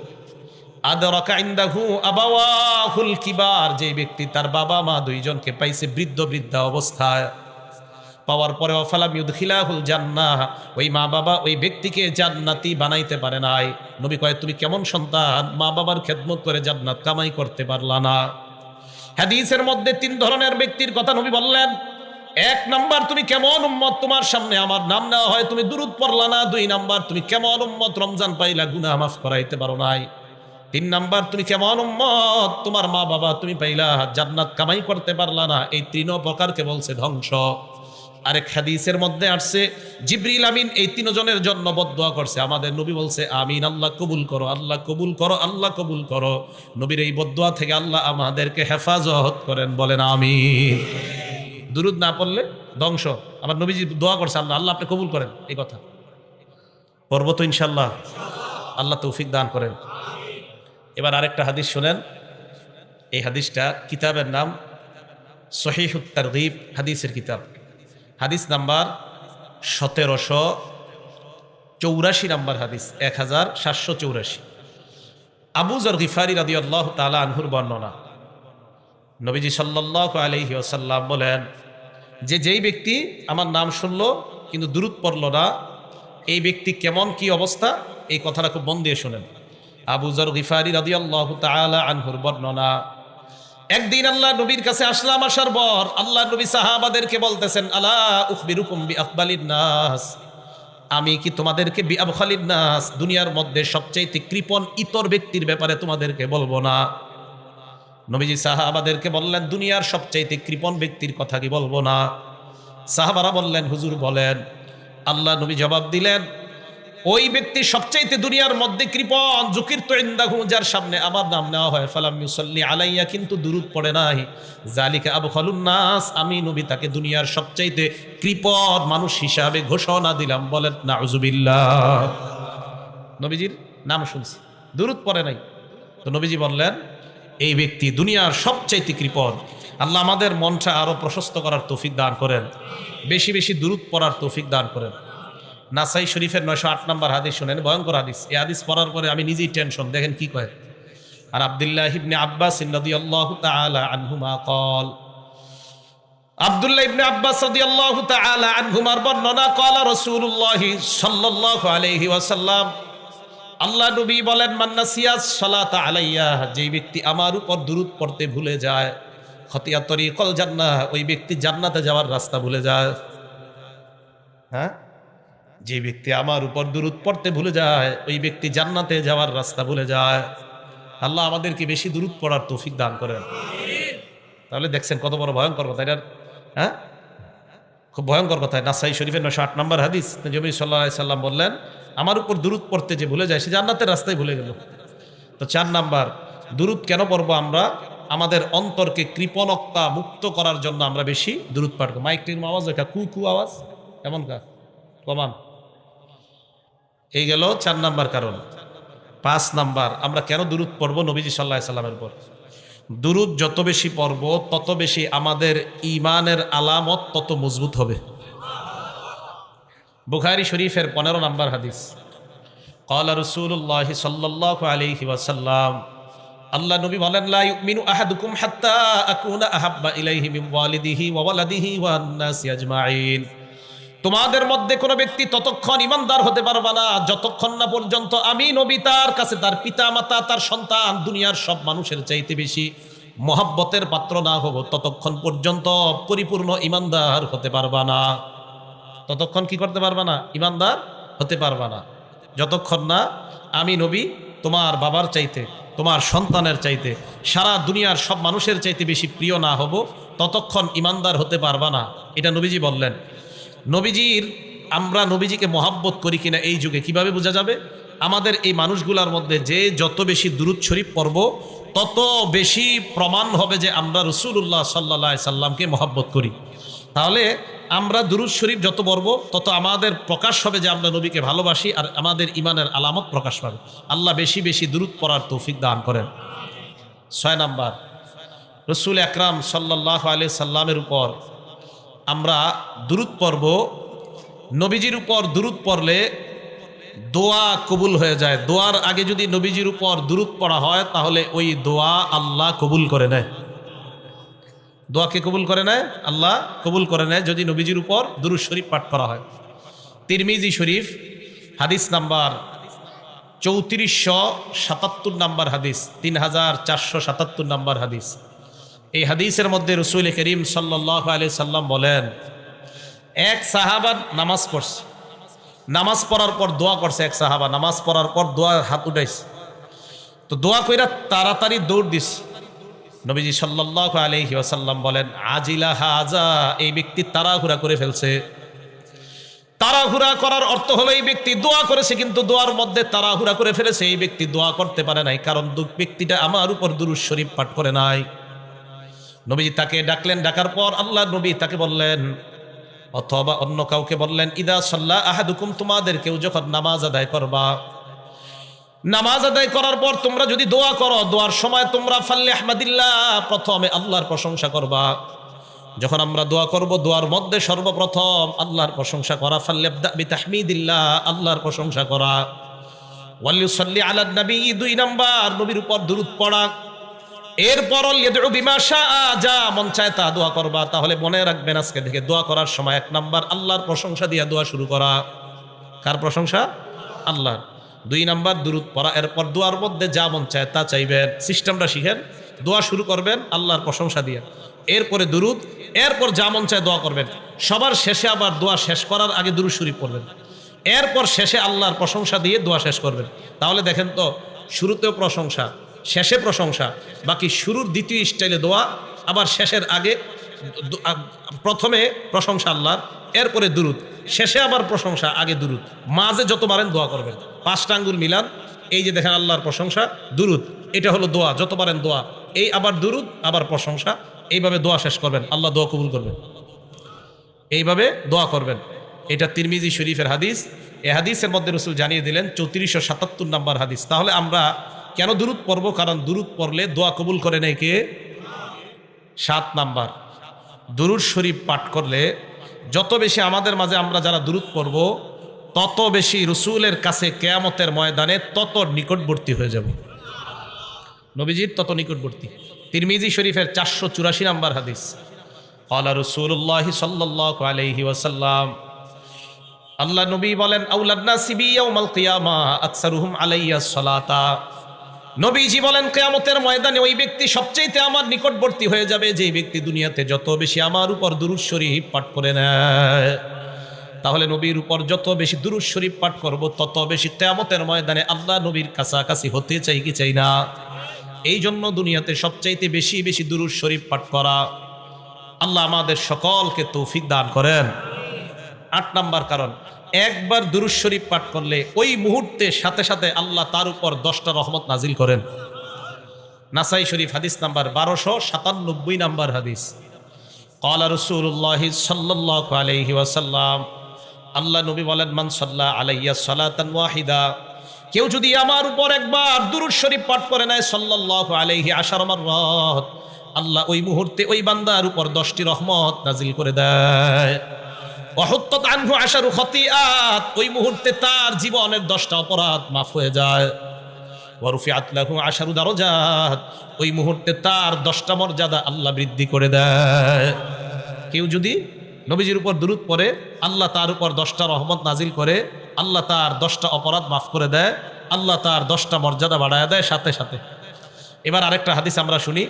আদরাকা ইনদাহু আবাওয়াহুল কিবার, যে ব্যক্তি তার বাবা মা দুইজনকে পাইছে বৃদ্ধ বৃদ্ধা অবস্থায়, পাওয়ার পরে ফালাম ইউদখিলাহুল জান্নাহ, ওই মা বাবা ওই ব্যক্তিকে জান্নাতি বানাইতে পারে নাই। নবী কয়, তুমি কেমন সন্তান, মা বাবার খেদমত করে জান্নাত কামাই করতে পারলা না। হাদিসের মধ্যে 3 ধরনের ব্যক্তির কথা নবী বললেন। 1 নাম্বার, তুমি কেমন উম্মত, তোমার সামনে আমার নাম নেওয়া হয়, তুমি দুরূদ পড়লা না। 2 নাম্বার, তুমি কেমন উম্মত, রমজান পাইলা, গুনাহ মাফ করাইতে পারো নাই। 3 নাম্বার, তুমি কেমন উম্মত, তোমার মা বাবা তুমি পাইলা, জান্নাত কামাই করতে পারলা না। এই 3 প্রকারকে বলছে ধ্বংস। আরেক হাদিসের মধ্যে আসছে, জিবরিল আমিন এই 3 জনের জন্য বদদুয়া করছে। আমাদের নবী বলছে, আমিন, আল্লাহ কবুল করো, আল্লাহ কবুল করো, আল্লাহ কবুল করো। নবীর এই বদদুয়া থেকে আল্লাহ আমাদেরকে হেফাজত করেন। বলেন আমিন। দুরূদ না পড়লে ধ্বংস। আমার নবীজি দোয়া করছে, আল্লাহ আল্লাহ আপনি কবুল করেন। এই কথা পড়বো তো ইনশাল্লাহ, আল্লাহ তৌফিক দান করেন। এবার আরেকটা হাদিস শুনেন। এই হাদিসটা কিতাবের নাম সহিহুত তারগীব, হাদিসের কিতাব, হাদিস নাম্বার 1784 নাম্বার হাদিস, 1784। আবু যর গিফারি রাদিয়াল্লাহু তাআলা আনহুর বর্ণনা। নবীজি সাল্লাল্লাহু আলাইহি ওয়াসাল্লাম বলেন যে, যেই ব্যক্তি আমার নাম শুনলো কিন্তু দুরূদ পড়লো না, এই ব্যক্তি কেমন কি অবস্থা, এই কথাটা খুব মন দিয়ে শুনেন। আবু যর গিফারি রাদিয়াল্লাহু তাআলা আনহুর বর্ণনা। একদিন আল্লাহ নবীর কাছে আসলাম, আসার পর আল্লাহ নবী সাহাবাদেরকে বলতেছেন, আলা উখবিরুকুম বিআকবালিন নাস, আমি কি তোমাদেরকে বিআবখালিন নাস, দুনিয়ার মধ্যে সবচাইতে কৃপণ ইতর ব্যক্তির ব্যাপারে তোমাদেরকে বলবো না? নবীজি সাহাবাদেরকে বললেন, দুনিয়ার সবচাইতে কৃপণ ব্যক্তির কথা কি বলবো না? সাহাবারা বললেন, হুজুর বলেন। আল্লাহ নবী জবাব দিলেন, ওই ব্যক্তি সবচাইতে দুনিয়ার মধ্যে কৃপণ, যুকিরতু ইনদাহু, যার সামনে আমার নাম নেওয়া হয়, ফালাম ইউসাল্লি আলাইয়া, কিন্তু দুরূদ পড়ে নাই, জালিকা আবখালুন নাস, আমি নবী তাকে দুনিয়ার সবচাইতে কৃপণ মানুষ হিসাবে ঘোষণা দিলাম। বলেন নাউজুবিল্লাহ। নবীজির নাম শুনছি, দুরূদ পড়ে নাই, তো নবীজি বললেন, এই ব্যক্তি দুনিয়ার সবচাইতে কৃপণ। আল্লাহ আমাদের মনটা আরো প্রশস্ত করার তৌফিক দান করেন, বেশি বেশি দুরূদ পড়ার তৌফিক দান করেন। নাসাই শরীফের 908 নম্বর হাদিস শুনেন, ভয়ঙ্কর হাদিস। এই হাদিস পড়ার পরে আমি নিজেই টেনশন। দেখেন কি কয়। আর আব্দুল্লাহ ইবনে আব্বাস রাদিয়াল্লাহু তাআলা আনহুমা قال, আব্দুল্লাহ ইবনে আব্বাস রাদিয়াল্লাহু তাআলা আনহুমার বর্ণনা, قال রাসূলুল্লাহ সাল্লাল্লাহু আলাইহি ওয়াসাল্লাম, আল্লাহ নবী বলেন, মান নাসিয়াস সালাতা আলাইয়া, যেই ব্যক্তি আমার উপর দুরূদ পড়তে ভুলে যায়, খতিয়া তরিকুল জান্নাহ, ওই ব্যক্তি জান্নাতে যাওয়ার রাস্তা ভুলে যায়। হ্যাঁ, যে ব্যক্তি আমার উপর দুরূদ পড়তে ভুলে যায়, ওই ব্যক্তি জান্নাতে যাওয়ার রাস্তা ভুলে যায়। আল্লাহ আমাদেরকে বেশি দুরূদ পড়ার তৌফিক দান করেন। তাহলে দেখছেন কত বড় ভয়ঙ্কর কথা এটা। হ্যাঁ, খুব ভয়ঙ্কর কথা। নাসাই শরীফের 908 নম্বর হাদিস, নবী সাল্লাল্লাহু আলাইহি সাল্লাম বললেন, আমার উপর দুরূদ পড়তে যে ভুলে যায় সে জান্নাতের রাস্তায় ভুলে গেল। তো 4 নাম্বার, দুরূদ কেন পড়বো আমরা? আমাদের অন্তরকে কৃপণতা মুক্ত করার জন্য আমরা বেশি দুরূদ পাঠ করব। মাইকটির আওয়াজ, এটা কু কু আওয়াজ এমন কা কমান। এই গেল 4 নাম্বার কারণ। 5 নাম্বার, আমরা কেন দুরূদ পড়বো নবীজি সাল্লাল্লাহু আলাইহি সাল্লামের উপর? দুরূদ যত বেশি পড়ব তত বেশি আমাদের ঈমানের আলামত তত মজবুত হবে। বুখারী শরীফের 15 নম্বর হাদিস, ক্বালা রাসূলুল্লাহ সাল্লাল্লাহু আলাইহি ওয়াসাল্লাম, আল্লাহ নবী বলেন, লা ইউমিনু আহাদুকুম হাত্তা আকুনা আহাব্বা ইলাইহি মিন ওয়ালিদিহি ওয়া ওয়ালাদিহি ওয়ান নাসি আজমাইন। তোমাদের মধ্যে কোনো ব্যক্তি ততক্ষণ ইমানদার হতে পারবে না যতক্ষণ না পর্যন্ত আমি নবী তার কাছে তার পিতা মাতা তার সন্তান দুনিয়ার সব মানুষের চাইতে বেশি মহব্বতের পাত্র না হব, ততক্ষণ পর্যন্ত পরিপূর্ণ ইমানদার হতে পারবা না। ততক্ষণ কি করতে পারবা না? ইমানদার হতে পারবা না যতক্ষণ না আমি নবী তোমার বাবার চাইতে, তোমার সন্তানের চাইতে, সারা দুনিয়ার সব মানুষের চাইতে বেশি প্রিয় না হব, ততক্ষণ ইমানদার হতে পারবা না। এটা নবীজি বললেন। আমরা নবীজিকে মহাব্বত করি কিনা এই যুগে কিভাবে বোঝা যাবে? আমাদের এই মানুষগুলার মধ্যে যে যত বেশি দুরূদ শরীফ পড়ব তত বেশি প্রমাণ হবে যে আমরা রাসূলুল্লাহ সাল্লাল্লাহু আলাইহি সাল্লামকে মহাব্বত করি। তাহলে আমরা দুরূদ শরীফ যত পড়ব তত আমাদের প্রকাশ হবে যে আমরা নবীকে ভালোবাসি, আর আমাদের ইমানের আলামত প্রকাশ পাবে। আল্লাহ বেশি বেশি দুরূদ পড়ার তৌফিক দান করেন। 6 নাম্বার, রাসূল আকরাম সাল্লাল্লাহু আলাইহি সাল্লামের উপর আমরা দুরূদ পড়ব। নবীজির উপর দুরূদ পড়লে দোয়া কবুল হয়ে যায়। দোয়ার আগে যদি নবীজির উপর দুরূদ পড়া হয় তাহলে ওই দোয়া আল্লাহ কবুল করে নেয়। দোয়াকে কবুল করে নেয়, আল্লাহ কবুল করে নেয় যদি নবীজির উপর দুরূদ শরীফ পাঠ করা হয়। তিরমিজি শরীফ হাদিস নাম্বার 3477 নাম্বার হাদিস, 3477 নাম্বার হাদিস। এই হাদিসের মধ্যে রাসূল করিম সাল্লাল্লাহু আলাইহি সাল্লাম বলেন, এক সাহাবা নামাজ পড়ছে, নামাজ পড়ার পর দোয়া করছে। এক সাহাবা নামাজ পড়ার পর দোয়ার হাত উঠাইছে, তো দোয়া কইরা তাড়াতাড়ি দৌড় দিস। নবীজি সাল্লাল্লাহু আলাইহি ওয়াসাল্লাম বলেন, আজিলা হাজা, এই ব্যক্তি তাড়াহুড়া করে ফেলছে। তাড়াহুড়া করার অর্থ হলো এই ব্যক্তি দোয়া করেছে কিন্তু দোয়ার মধ্যে তাড়াহুড়া করে ফেলেছে। এই ব্যক্তি দোয়া করতে পারে নাই, কারণ ব্যক্তিটা আমার উপর দুরূদ শরীফ পাঠ করে নাই। নবীজি তাকে ডাকলেন, ডাকার পর আল্লাহ নবী তাকে বললেন, অথবা অন্য কাউকে বললেন, ইদা সাল্লা আহাদুকুম, তোমাদের কেউ যখন নামাজ আদায় করবা, নামাজ আদায় করার পর তোমরা যদি দোয়া করো, দোয়ার সময় তোমরা ফাল্লিহামাদিল্লাহ, প্রথমে আল্লাহর প্রশংসা করবা। যখন আমরা দোয়া করব দোয়ার মধ্যে সর্বপ্রথম আল্লাহর প্রশংসা করা, ফাল্লিবদা বিতাহমিদিল্লাহ, আল্লাহর প্রশংসা করা। ওয়ালিউসাল্লি আলান নবী, 2 নাম্বার নবীর উপর দুরূদ পড়া। এরপর ইয়াদউ বিমা শাআ, যা মন চায় তা দোয়া করবা। তাহলে মনে রাখবেন আজকে থেকে দোয়া করার সময় 1 নাম্বার আল্লাহর প্রশংসা দিয়ে দোয়া শুরু করা। কার প্রশংসা? আল্লাহর। 2 নাম্বার দুরূদ পড়া। এরপর দোয়ার মধ্যে যা মন চায় তা চাইবেন। সিস্টেমটা শিখেন। দোয়া শুরু করবেন আল্লাহর প্রশংসা দিয়ে, এরপরে দুরূদ, এরপর যা মন চায় দোয়া করবেন। সবার শেষে আবার দোয়া শেষ করার আগে দুরূদ শরীফ পড়বেন, এরপর শেষে আল্লাহর প্রশংসা দিয়ে দোয়া শেষ করবেন। তাহলে দেখেন তো, শুরুতেও প্রশংসা, শেষে প্রশংসা, বাকি শুরুর দ্বিতীয় স্টাইলে দোয়া, আবার শেষের আগে প্রথমে প্রশংসা আল্লাহর, এরপরে দুরূদ, শেষে আবার প্রশংসা, আগে দুরূদ। মাঝে যত পারেন দোয়া করবেন, 5টা আঙ্গুল মিলান। এই যে দেখেন আল্লাহর প্রশংসা, দুরূদ, এটা হলো দোয়া। যত পারেন দোয়া, এই আবার দুরূদ, আবার প্রশংসা, এইভাবে দোয়া শেষ করবেন। আল্লাহ দোয়া কবুল করবেন, এইভাবে দোয়া করবেন। এটা তিরমিজি শরীফের হাদিস। এই হাদিসের মধ্যে রাসূল জানিয়ে দিলেন 3477 নাম্বার হাদিস। তাহলে আমরা কেন দুরূদ পড়বো? কারণ দুরূদ পড়লে দোয়া কবুল করে নেয় কে? 7 নাম্বার, দুরূদ শরীফ পাঠ করলে যত বেশি আমাদের মাঝে আমরা যারা দুরূদ পড়ব তত বেশি রাসূলের কাছে কিয়ামতের ময়দানে তত নিকটবর্তী হয়ে যাব, নবীজির তত নিকটবর্তী। তিরমিজি শরীফের 484 নাম্বার হাদিস, ক্বালা রাসূলুল্লাহ সাল্লাল্লাহু আলাইহি ওয়াসাল্লাম, আল্লাহ নবী বলেন আউলান নাসি বি ইয়াউমাল কিয়ামা আকসারুহুম আলাইয়া সালাতা। নবীজি বলেন কিয়ামতের ময়দানে ওই ব্যক্তি সবচেয়ে আমার নিকটবর্তী হয়ে যাবে যেই ব্যক্তি দুনিয়াতে যত বেশি আমার উপর দুরূদ শরীফ পাঠ করে নেয়। তাহলে নবীর উপর যত বেশি দুরূদ শরীফ পাঠ করব তত বেশি কিয়ামতের ময়দানে আল্লাহ নবীর কাছাকাছি হতে চাই কি চাই না? এই জন্য দুনিয়াতে সবচাইতে বেশি বেশি দুরূদ শরীফ পাঠ করা। আল্লাহ আমাদের সকলকে তৌফিক দান করেন। 8 নাম্বার কারণ, একবার দুরূদ শরীফ পাঠ করলে ওই মুহূর্তে সাথে সাথে আল্লাহ তার উপর 10টা রহমত নাজিল করেন। নাসাই শরীফ হাদিস নাম্বার 1297 নাম্বার হাদিস। ক্বালা রাসূলুল্লাহ সাল্লাল্লাহু আলাইহি ওয়াসাল্লাম, আল্লাহ নবী বলেন মান সাল্লা আলাইয়া সালাতান ওয়াহিদা, কেউ যদি আমার উপর একবার দুরূদ শরীফ পাঠ করে নেয় সাল্লাল্লাহু আলাইহি আশার মাররাত, আল্লাহ ওই মুহূর্তে ওই বান্দার উপর 10টি রহমত নাজিল করে দেয়। ওয়াহুত্তাত আনহু আশারু খতিআত, ওই মুহূর্তে তার জীবনের 10টা অপরাধ মাফ হয়ে যায়। ওয়ারুফিআত লাহু আশারু দারাজাত, ওই মুহূর্তে তার 10টা মর্যাদা আল্লাহ বৃদ্ধি করে দেয়। কেউ যদি নবীজির উপর দুরূদ পড়ে আল্লাহ তার উপর 10টা রহমত নাজিল করে, আল্লাহ তার 10টা অপরাধ মাফ করে দেয়, আল্লাহ তার 10টা মর্যাদা বাড়ায় দেয় সাথে সাথে। এবার আরেকটা হাদিস আমরা শুনি।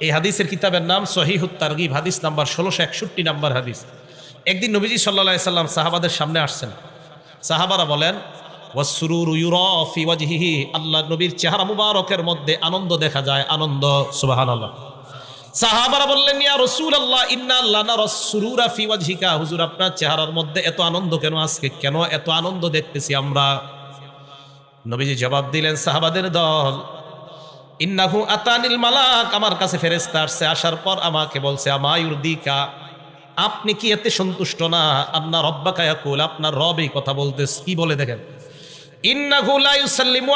এই হাদিসের কিতাবের নাম সহিহুত তারগিব, হাদিস নাম্বার 1661 নাম্বার হাদিস। একদিন নবীজি সাল্লাল্লাহু আলাইহি সাল্লাম সাহাবাদের সামনে আসছেন। সাহাবারা বলেন ওয়াসসুরুরু ইউরা ফি ওয়াজহিহি, আল্লাহ নবীর চেহারা মুবারকের মধ্যে আনন্দ দেখা যায়, আনন্দ। সুবহানাল্লাহ। সাহাবারা বললেন ইয়া রাসূলুল্লাহ ইন্না লানারাস সুরুরা ফি ওয়াজহিকা, হুজুর আপনার চেহারার মধ্যে এত আনন্দ কেন, আজকে কেন এত আনন্দ দেখতেছি আমরা? নবীজি জবাব দিলেন সাহাবাদের দল, ইন্নাহু আতানিল মালাক, আমার কাছে ফেরেশতা আসছে, আসার পর আমাকে বলছে আমা ইউরদিকা, আপনি কি এতে সন্তুষ্ট না? আন্না রব্বাকা ইয়াকুল, আপনার রব এই কথা বলতেছে। কি বলে দেখেন, ইন্নাহু লা ইউসাল্লিমু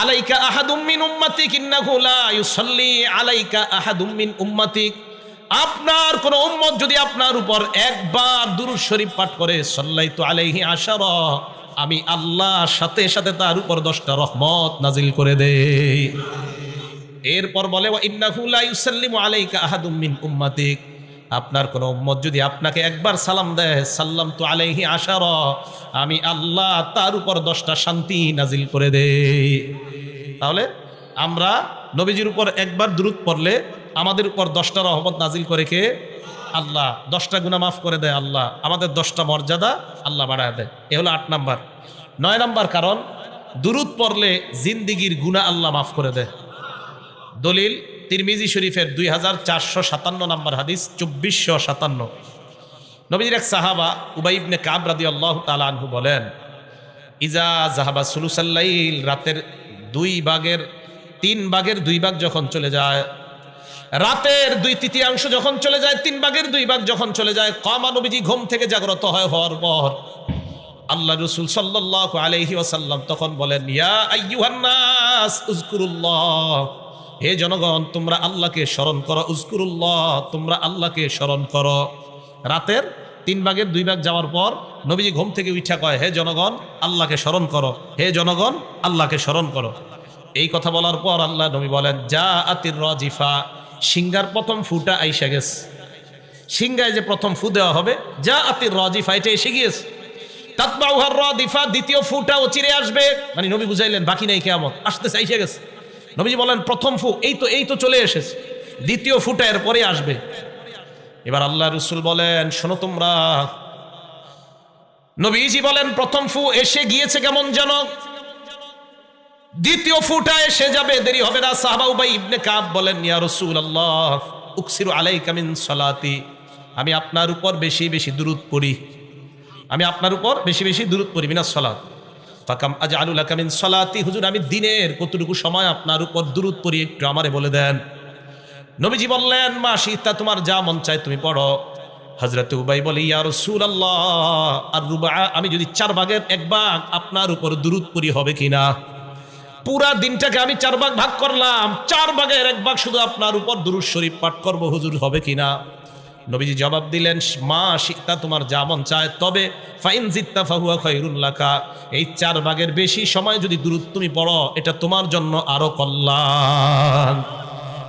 আলাইকা আহাদুম মিন উম্মাতিক, ইন্নাহু লা ইউসাল্লি আলাইকা আহাদুম মিন উম্মাতিক, আপনার কোন উম্মত যদি আপনার উপর একবার দুরূদ শরীফ পাঠ করে সাল্লাইতু আলাইহি আশারা, আমি আল্লাহ সাথে সাথে তার উপর 10টা রহমত নাজিল করে দেই। এরপর বলে ওয়া ইন্নাহু লা ইউসাল্লিমু আলাইকা আহাদুম মিন উম্মাতিক, আপনার কোন উম্মত যদি আপনাকে একবার সালাম দেয় সাল্লামতু আলাইহি আশারা, আমি আল্লাহ তার উপর 10টা শান্তি নাজিল করে দেই। তাহলে আমরা নবীজির উপর একবার দুরূদ পড়লে আমাদের উপর 10টা রহমত নাজিল করে কে? আল্লাহ। 10টা গুনাহ মাফ করে দেয় আল্লাহ, আমাদের 10টা মর্যাদা আল্লাহ বাড়ায় দেয়। এ হলো 8 নাম্বার। 9 নাম্বার কারণ, দুরূদ পড়লে জিন্দিগির গুনাহ আল্লাহ মাফ করে দেয়। দলিল তিরমিজি শরীফের 2457 নাম্বার হাদিস, 2457। নবীজির এক সাহাবা উবাই ইবনে কাব রাদিয়াল্লাহু তাআলা আনহু বলেন ইজা যাহাবা সুলুসাল লাইল, রাতের 3 ভাগের 2 ভাগ যখন চলে যায়, রাতের 2/3 যখন চলে যায়, 3 ভাগের 2 ভাগ যখন চলে যায়, কামা, নবীজি ঘুম থেকে জাগ্রত হওয়ার পর আল্লাহ রাসূল সাল্লাল্লাহু আলাইহি ওয়াসাল্লাম তখন বলেন ইয়া আইয়ুহান নাস উযকুরুল্লাহ, হে জনগণ তোমরা আল্লাহকে স্মরণ করো, উযকুরুল্লাহ, তোমরা আল্লাহকে স্মরণ করো। রাতের 3 ভাগের 2 ভাগ যাওয়ার পর নবীজি ঘুম থেকে উঠা কয় হে জনগণ আল্লাহকে স্মরণ করো, হে জনগণ আল্লাহকে স্মরণ করো। এই কথা বলার পর আল্লাহ নবী বলেন জাআতির রাজিফা, সিংহার প্রথম ফুটা আইসা গেছে। সিংহায় যে প্রথম ফু দেওয়া হবে, জাআতির রাজিফা, এটা এসে গিয়েছে। তাতবাউহার রাদিফা, দ্বিতীয় ফুটা চিরে আসবে, মানে নবী বুঝাইলেন বাকি নাই কিয়ামত, আসতেছে, আইসা গেছে। নবীজি বলেন প্রথম ফু এই তো চলে এসেছে, দ্বিতীয় ফুটা এর পরে আসবে। এবার আল্লাহ রাসূল বলেন শোনো তোমরা, নবীজি বলেন প্রথম ফু এসে গিয়েছে কেমন জানো, দ্বিতীয় ফুটা এসে যাবে, দেরি হবে না। সাহাবা উবাই ইবনে কাব বলেন ইয়া রাসূলুল্লাহ উকসিরু আলাইকা মিন সালাতি, আমি আপনার উপর বেশি বেশি দুরূদ পড়ি, আমি আপনার উপর বেশি বেশি দুরূদ পড়ি, মিনাস সালাত ফাকাম আজআলু লাকা মিন সালাতি, হুজুর আমি দিনের কতটুকু সময় আপনার উপর দুরূদ পড়ি একটু আমারে বলে দেন। নবীজি বললেন মা শিতা, তোমার যা মন চায় তুমি পড়ো। হযরত উবাই বলে ইয়া রাসূলুল্লাহ আর রুবা, আমি যদি 4 ভাগের 1 ভাগ আপনার উপর দুরূদ পড়ি হবে কিনা? পুরা দিনটাকে আমি 4 ভাগ ভাগ করলাম, 4 ভাগের 1 ভাগ শুধু আপনার উপর দুরূদ শরীফ পাঠ করব, হুজুর হবে কিনা? নবীজি জবাব দিলেন মা শিতা, তোমার যা মন চায়, তবে ফাইন জিত্তা ফাহুয়া খায়রুল লাকা, এই 4 ভাগের বেশি সময় যদি দুরূদ তুমি পড়ো এটা তোমার জন্য আরো কল্যাণ।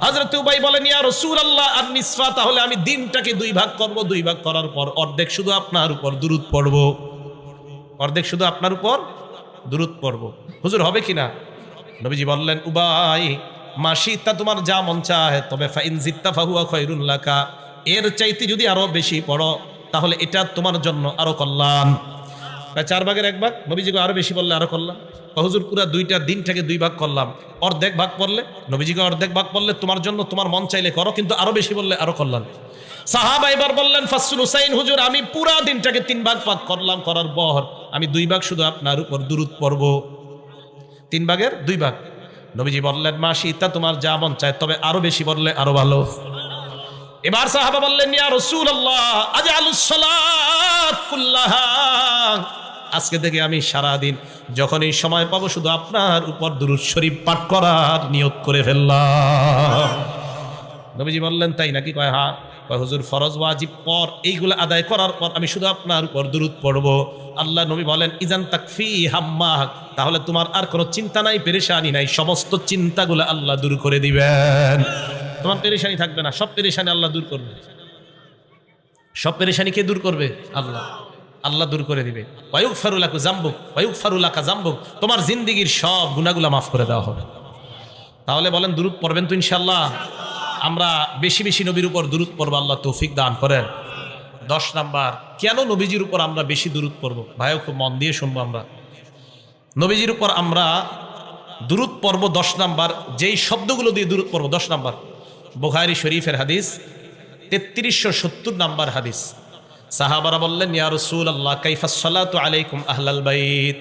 হযরত উবাই বলেন ইয়া রাসূলুল্লাহ আন-নিসফা, তাহলে আমি দিনটাকে দুই ভাগ করব, দুই ভাগ করার পর অর্ধেক শুধু আপনার উপর দুরূদ পড়ব, অর্ধেক শুধু আপনার উপর দুরূদ পড়ব। হুজুর হবে কিনা? নবীজি বললেন উবাই মাশিতা, তোমার যা মন চায়, তবে ফাইন জিত্তা ফাহুয়া খায়রুন লাকা, এর চাইতে যদি আরো বেশি পড়ো তাহলে এটা তোমার জন্য আরো কল্যাণ। 4 ভাগের 1 ভাগ, নবীজিকে আরো বেশি বললে আরো কল্যাণ। হুজুর পুরা দুইটা দিনটাকে 2 ভাগ করলাম, অর্ধেক ভাগ পড়লে, নবীজিকে অর্ধেক ভাগ পড়লে তোমার জন্য, তোমার মন চাইলে করো, কিন্তু আরো বেশি বললে আরো কল্যাণ। সাহাবা এবার বললেন ফাসসুল হুসাইন, হুজুর আমি পুরা দিনটাকে 3 ভাগ ভাগ করলাম, করার পর আমি 2 ভাগ শুধু আপনার উপর দুরূদ পড়ব, 3 ভাগের 2 ভাগ। নবীজি বললেন মাশিতা, তোমার যা মন চায়, তবে আরো বেশি বললে আরো ভালো। এবার সাহাবা বললেন ইয়া রাসূলুল্লাহ আজআলুস সালাত কুল্লাহা, আজকে থেকে আমি সারা দিন যখনই সময় পাবো শুধু আপনার উপর দুরূদ শরীফ পাঠ করার নিয়ত করে ফেললাম। নবীজি বললেন তাই নাকি? কয় হ্যাঁ। কয় হুজুর ফরজ ওয়াজিব পর এইগুলো আদায় করার পর আমি শুধু আপনার উপর দুরূদ পড়বো। আল্লাহ নবী বলেন ইজান তাকফি হাম্মাহ, তাহলে তোমার আর কোনো চিন্তা নাই, পেরেশানি নাই, সমস্ত চিন্তাগুলো আল্লাহ দূর করে দিবেন। তোমার পেরেশানি থাকবে না, সব পেরেশানি আল্লাহ দূর করবে। সব পেরেশানি কে দূর করবে? আল্লাহ। আল্লাহ দূর করে দিবে। ওয়ায়ুগফারু লাকু যামবুক ওয়ায়ুগফারু লাকা যামবুক, তোমার জিন্দেগীর সব গুনাহগুলো মাফ করে দেওয়া হবে। তাহলে বলেন দুরূদ পড়বেন তো ইনশাআল্লাহ? আমরা বেশি বেশি নবীর উপর দুরূদ পড়ব, আল্লাহ তৌফিক দান করেন। 10 নাম্বার, কেন নবীজির উপর আমরা বেশি দুরূদ পড়ব? ভাইও খুব মন দিয়ে শুনবো। আমরা নবীজির উপর আমরা দুরূদ পড়ব 10 নাম্বার, যেই শব্দগুলো দিয়ে দুরূদ পড়ব। 10 নাম্বার বুখারী শরীফের হাদিস 3370 নাম্বার হাদিস। সাহাবারা বললেন ইয়া রাসূলুল্লাহ কাইফাস সালাতু আলাইকুম আহলাল বাইত,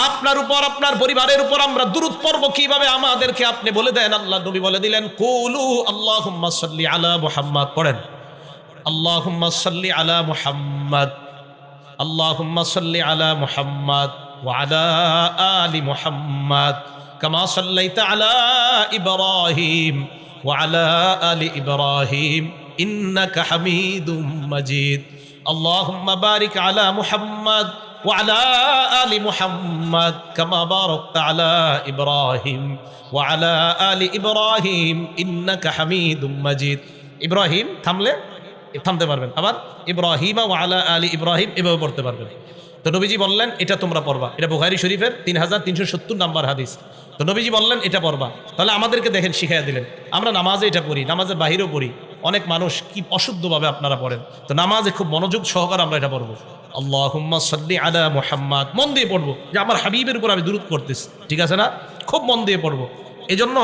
আপনার উপর আপনার পরিবারের উপর আমরা দুরূদ পড়ব কিভাবে, আমাদেরকে আপনি বলে দেন। আল্লাহ নবী বলে দিলেন কুলু আল্লাহুম্মা সাল্লি আলা মুহাম্মাদ, পড়েন আল্লাহুম্মা সাল্লি আলা মুহাম্মাদ, আল্লাহুম্মা সাল্লি আলা মুহাম্মাদ ওয়া আলা আলি মুহাম্মাদ কামা সাল্লাইতা আলা ইব্রাহিম ওয়া আলা আলি ইব্রাহিম ইন্নাকা হামিদুম মাজিদ। আল্লাহুম্মা বারিক আলা মুহাম্মাদ وعلى آل محمد كما باركت على إبراهيم وعلى آل إبراهيم إنك حميد مجيد। ইব্রাহিম থামলে থামতে পারবেন, আবার ইব্রাহিম ওয়া আলা আলি ইব্রাহিম এভাবে পড়তে পারবেন। তো নবীজি বললেন এটা তোমরা পড়বা, এটা বুখারী শরীফের 3370 নাম্বার হাদিস। তো নবীজি বললেন এটা পড়বা, তাহলে আমাদেরকে দেখেন শিখাইয়া দিলেন। আমরা নামাজে এটা পড়ি, নামাজের বাহিরেও পড়ি, অনেক মানুষ কি অশুদ্ধভাবে আপনারা পড়েন। তো নামাজে খুব মনোযোগ সহকারে আমরা এটা পড়বো, আল্লাহুম্মা সাল্লি আলা মুহাম্মাদ, মন দিয়ে পড়বো যে আমার হাবিবের উপর আমি দুরূদ করতেছি, ঠিক আছে না? খুব মন দিয়ে পড়বো। এই জন্য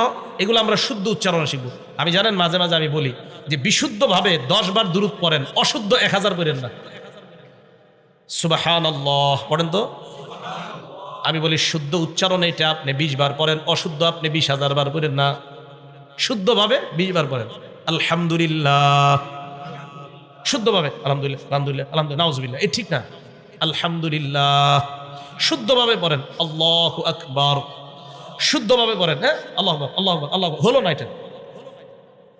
এগুলো আমরা শুদ্ধ উচ্চারণ শিখবো। আমি জানেন মাঝে মাঝে আমি বলি যে বিশুদ্ধভাবে 10 বার দুরূদ পড়েন, অশুদ্ধ 1000 পড়েন না। সুবহানাল্লাহ পড়েন তো। আমি বলি শুদ্ধ উচ্চারণ এটা আপনি 20 বার পড়েন, অশুদ্ধ আপনি 20,000 বার পড়েন না, শুদ্ধভাবে 20 বার পড়েন। আলহামদুলিল্লাহ শুদ্ধভাবে, আলহামদুলিল্লাহ আলহামদুলিল্লাহ আলহামদুলিল্লাহ নাউজুবিল্লাহ, এ ঠিক না। আলহামদুলিল্লাহ শুদ্ধভাবে পড়েন। আল্লাহু আকবার শুদ্ধভাবে পড়েন। হ্যাঁ আল্লাহু আকবার আল্লাহু আকবার আল্লাহু আকবার, হলো না এটা।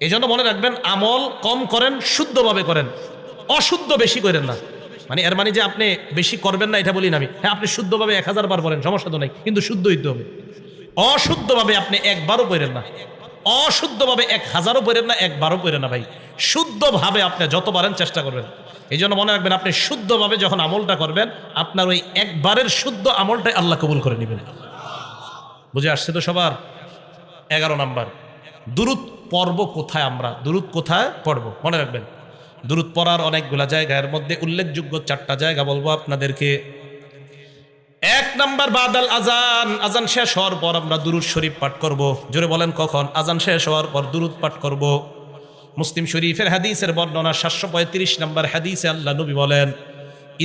এই জন্য মনে রাখবেন আমল কম করেন, শুদ্ধভাবে করেন, অশুদ্ধ বেশি করেন না। মানে এর মানে যে আপনি বেশি করবেন না এটা বলি না আমি। হ্যাঁ আপনি শুদ্ধভাবে 1000 বার পড়েন, সমস্যা তো নাই, কিন্তু শুদ্ধ হইতে হবে। অশুদ্ধভাবে আপনি একবারও পড়েন না, অশুদ্ধভাবে 1000ও পড়েন না, একবারও পড়েন না ভাই। শুদ্ধভাবে আপনি যত পারেন চেষ্টা করবেন। এই জন্য মনে রাখবেন আপনি শুদ্ধভাবে যখন আমলটা করবেন, আপনার ওই একবারের শুদ্ধ আমলটাই আল্লাহ কবুল করে নেবেন। বুঝে আসছে তো সবার? 11 নাম্বার, দুরূদ পড়ব কোথায়? আমরা দুরূদ কোথায় পড়ব মনে রাখবেন। দুরূদ পড়ার অনেকগুলা জায়গা, এর মধ্যে উল্লেখযোগ্য 4টা জায়গা বলবো আপনাদেরকে। 1 নাম্বার বাদাল আজান, আজান শেষ হওয়ার পর আমরা দুরূদ শরীফ পাঠ করব। জোরে বলেন কখন? আজান শেষ হওয়ার পর দুরূদ পাঠ করব। মুসলিম শরীফের হাদিসের বর্ণনা 735 নাম্বার হাদিসে আল্লাহ নবী বলেন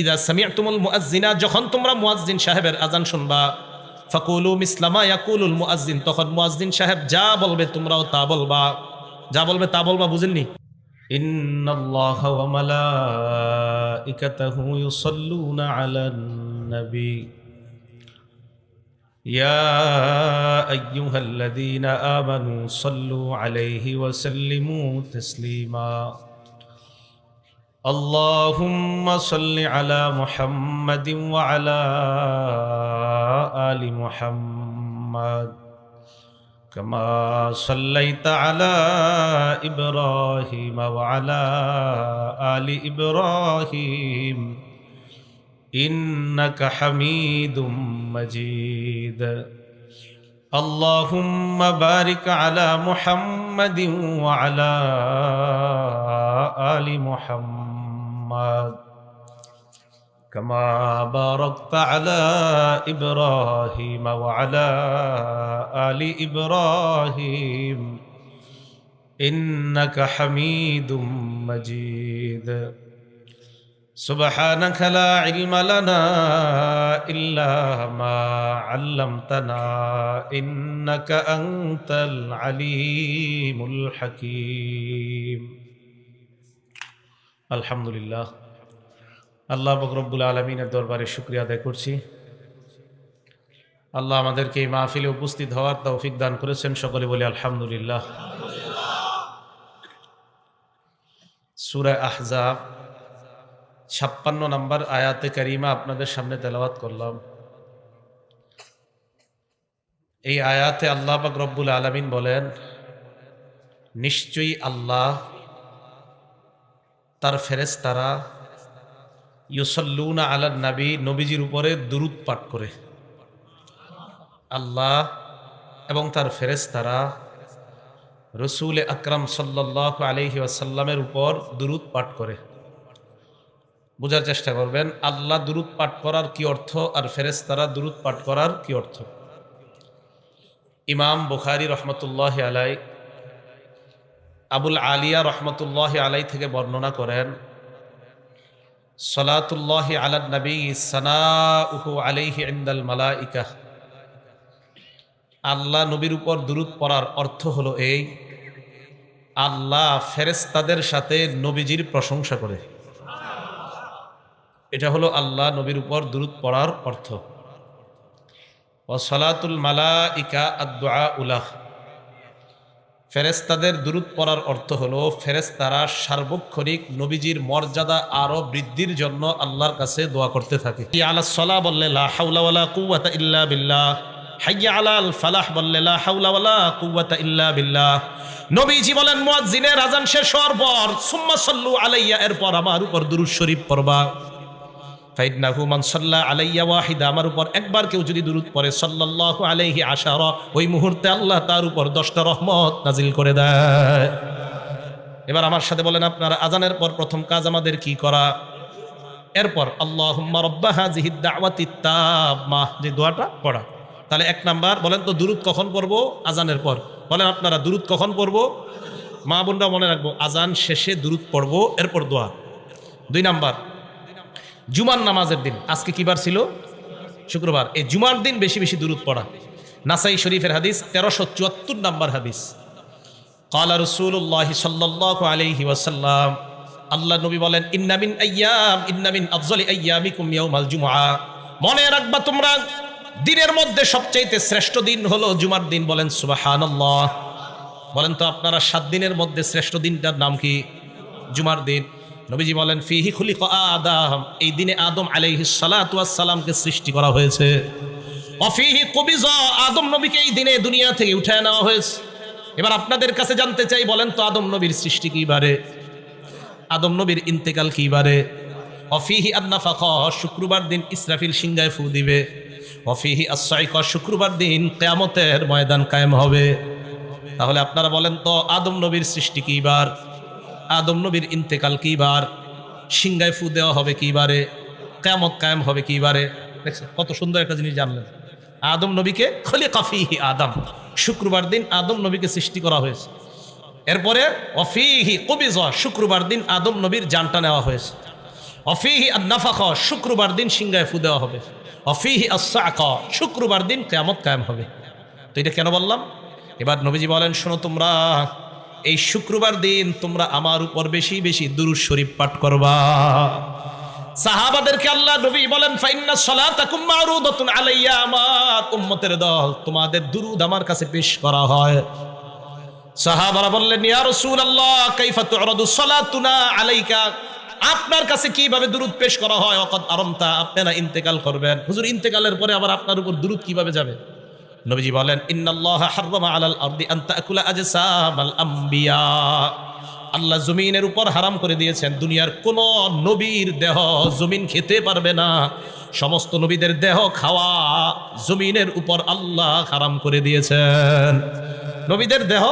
ইদা সামি'তুমুল মুআজ্জিনা, যখন তোমরা মুয়াজ্জিন সাহেবের আজান শুনবা, ফাকুলু মিসলা মা ইয়াকুলুল মুআজ্জিন, তখন মুয়াজ্জিন সাহেব যা বলবে তোমরাও তা বলবা, যা বলবে তা বলবা। বুঝেননি? ইন্নাল্লাহা ওয়া মালাইকাতাহু ইউসাল্লুনা আলান নবী ইয়া আইয়ুহাল্লাযীনা আমানু সাল্লু আলাইহি ওয়া সাল্লিমু তাসলিমা। আল্লাহুম্মা সাল্লি আলা মুহাম্মাদিন ওয়া আলা আলি মুহাম্মাদ كما صليت على إبراهيم وعلى آل إبراهيم إنك حميد مجيد اللهم بارك على محمد وعلى آل محمد كما باركت على إبراهيم وعلى آل إبراهيم إنك حميد مجيد سبحانك لا علم لنا إلا ما علمتنا إنك أنت العليم الحكيم الحمد لله আল্লাহ রব্বুল আলামিনের দরবারে শুকরিয়া আদায় করছি। আল্লাহ আমাদেরকে এই মাহফিলে উপস্থিত হওয়ার তৌফিক দান করেছেন, সকলে বলি আলহামদুলিল্লাহ। সূরা আহজাব 56 নম্বর আয়াতে কারিমা আপনাদের সামনে তেলাওয়াত করলাম। এই আয়াতে আল্লাহ পাক রব্বুল আলামিন বলেন, নিশ্চয়ই আল্লাহ তার ফেরেশতারা ইউসাল্লুনা আলান নবী, নবীজির উপরে দুরূদ পাঠ করে। আল্লাহ এবং তার ফেরেশতারা রাসূল আকরাম সাল্লাল্লাহু আলাইহি ওয়াসাল্লামের উপর দুরূদ পাঠ করে। বোঝার চেষ্টা করবেন আল্লাহ দুরূদ পাঠ করার কি অর্থ আর ফেরেশতারা দুরূদ পাঠ করার কি অর্থ। ইমাম বুখারী রাহমাতুল্লাহি আলাই আবুল আলিয়া রাহমাতুল্লাহি আলাই থেকে বর্ণনা করেন, সালাতুল্লাহি আলা নবী সানাউহু আলাইহি ইনদাল মালাইকা, আল্লাহ নবীর উপর দুরূদ পড়ার অর্থ হলো এই, আল্লাহ ফেরেশতাদের সাথে নবীজির প্রশংসা করে। এটা হলো আল্লাহ নবীর উপর দুরূদ পড়ার অর্থ। ওয়া সালাতুল মালাইকা আদ-দুআ উলাহ, ফেরেশতাদের দুরূদ পড়ার অর্থ হলো ফেরেশতারা সার্বক্ষণিক নবীজির মর্যাদা আরো বৃদ্ধির জন্য আল্লাহর কাছে দোয়া করতে থাকে। আলাস সালাহ বললে লা হাওলা ওয়ালা কুওয়াতা ইল্লা বিল্লাহ, হাইয়া আলাল ফালাহ বললে লা হাওলা ওয়ালা কুওয়াতা ইল্লা বিল্লাহ। নবীজি বলেন মুয়াজ্জিনের আযান শেষ হওয়ার পর সুম্মা সাল্লু আলাইয়া, এরপর আমার উপর দুরূদ শরীফ পড়বা। ফাইন্নাহু মান সাল্লা আলাইয়া ওয়াহিদা, আমার উপর একবার কেউ যদি দুরূদ পড়ে সাল্লাল্লাহু আলাইহি আশারা, ওই মুহূর্তে আল্লাহ তার উপর 10টা রহমত নাজিল করে দেয়। এবার আমার সাথে বলেন আপনারা, আযানের পর প্রথম কাজ আমাদের কি করা? এরপর আল্লাহুম্মা রাব্বা হাযিহিদ দাওয়াতিত তাম্মা, যে দোয়াটা পড়া। তাহলে 1 নাম্বার বলেন তো দুরূদ কখন পড়বো? আযানের পর। বলেন আপনারা দুরূদ কখন পড়বো? মা বোনরা মনে রাখবো, আযান শেষে দুরূদ পড়বো, এরপর দোয়া। 2 নাম্বার জুমার নামাজের দিন, আজকে কি বার ছিল? শুক্রবার। এই জুমার দিন বেশি বেশি দুরূদ পড়া। নাসাই শরীফের হাদিস 1374 নম্বর হাদিস। ক্বালা রাসূলুল্লাহি সাল্লাল্লাহু আলাইহি ওয়াসাল্লাম, আল্লাহ নবী বলেন, ইন্না মিন আফজালি আইয়ামিকুম ইয়াউমাল জুমআ, মনে রাখবা তোমরা দিনের মধ্যে সবচাইতে শ্রেষ্ঠ দিন হলো জুমার দিন। বলেন সুবহানাল্লাহ। বলেন তো আপনারা 7 দিনের মধ্যে শ্রেষ্ঠ দিনটার নাম কি? জুমার দিন। নবীজি বলেন ফিহি খুলিকা আদম, এই দিনে আদম আলাইহিস সালাতু ওয়াস সালামকে সৃষ্টি করা হয়েছে। অফিহি কুবিজা, আদম নবীকে এই দিনে দুনিয়া থেকে উঠায় নেওয়া হয়েছে। এবার আপনাদের কাছে জানতে চাই, বলেন তো আদম নবীর সৃষ্টি কি বারে? আদম নবীর ইন্তেকাল কি বারে? অফিহি আন-নাফাখা, শুক্রবার দিন ইসরাফিল সিংহায় ফু দিবে। অফিহি আস-সাইকা, শুক্রবার দিন কিয়ামতের ময়দান কায়েম হবে। তাহলে আপনারা বলেন তো আদম নবীর সৃষ্টি কি বার? আদম নবীর ইন্তেকাল কি বার? সিংহায় ফু দেওয়া হবে কি বারে? কিয়ামত কায়েম হবে কি বারে? দেখছেন কত সুন্দর একটা জিনিস জানলেন। আদম নবীকে খলিকা ফিহি আদম, শুক্রবার দিন আদম নবীকে সৃষ্টি করা হয়েছে। এরপরে অফিহি কুবিজা, শুক্রবার দিন আদম নবীর জানটা নেওয়া হয়েছে। অফিহি আন-নাফাখা, শুক্রবার দিন সিংহায় ফু দেওয়া হবে। অফিহি আস-সাকা, শুক্রবার দিন কিয়ামত কায়েম হবে। তো এটা কেন বললাম? এবার নবীজি বলেন, শোনো তোমরা এই শুক্রবার দিন তোমরা আমার উপর বেশি বেশি দুরূদ শরীফ পাঠ করবা। সাহাবাদেরকে আল্লাহ নবী বলেন, ফাইন্না সালাতাকুম মারুদাতুন আলাইয়া, আমার উম্মতের দল, তোমাদের দুরূদ আমার কাছে পেশ করা হয়। সাহাবারা বললেন, ইয়া রাসূলুল্লাহ কাইফা তু'রাদু সালাতুনা আলাইকা, আপনার কাছে কিভাবে দুরূদ পেশ করা হয়? ওয়াকাদ আরামতা, আপনারা ইন্তেকাল করবেন। হুজুর ইন্তেকালের পরে আবার আপনার উপর দুরূদ কিভাবে যাবে? নবীজি বলেন ইন্নাল্লাহা হাররামা আলাল আরদি আন তাকুলা আজসামাল আম্বিয়া, আল্লাহ জমিনের উপর হারাম করে দিয়েছেন দুনিয়ার কোন নবীর দেহ জমিন খেতে পারবে না। সমস্ত নবীদের দেহ খাওয়া জমিনের উপর আল্লাহ হারাম করে দিয়েছেন। নবীদের দেহ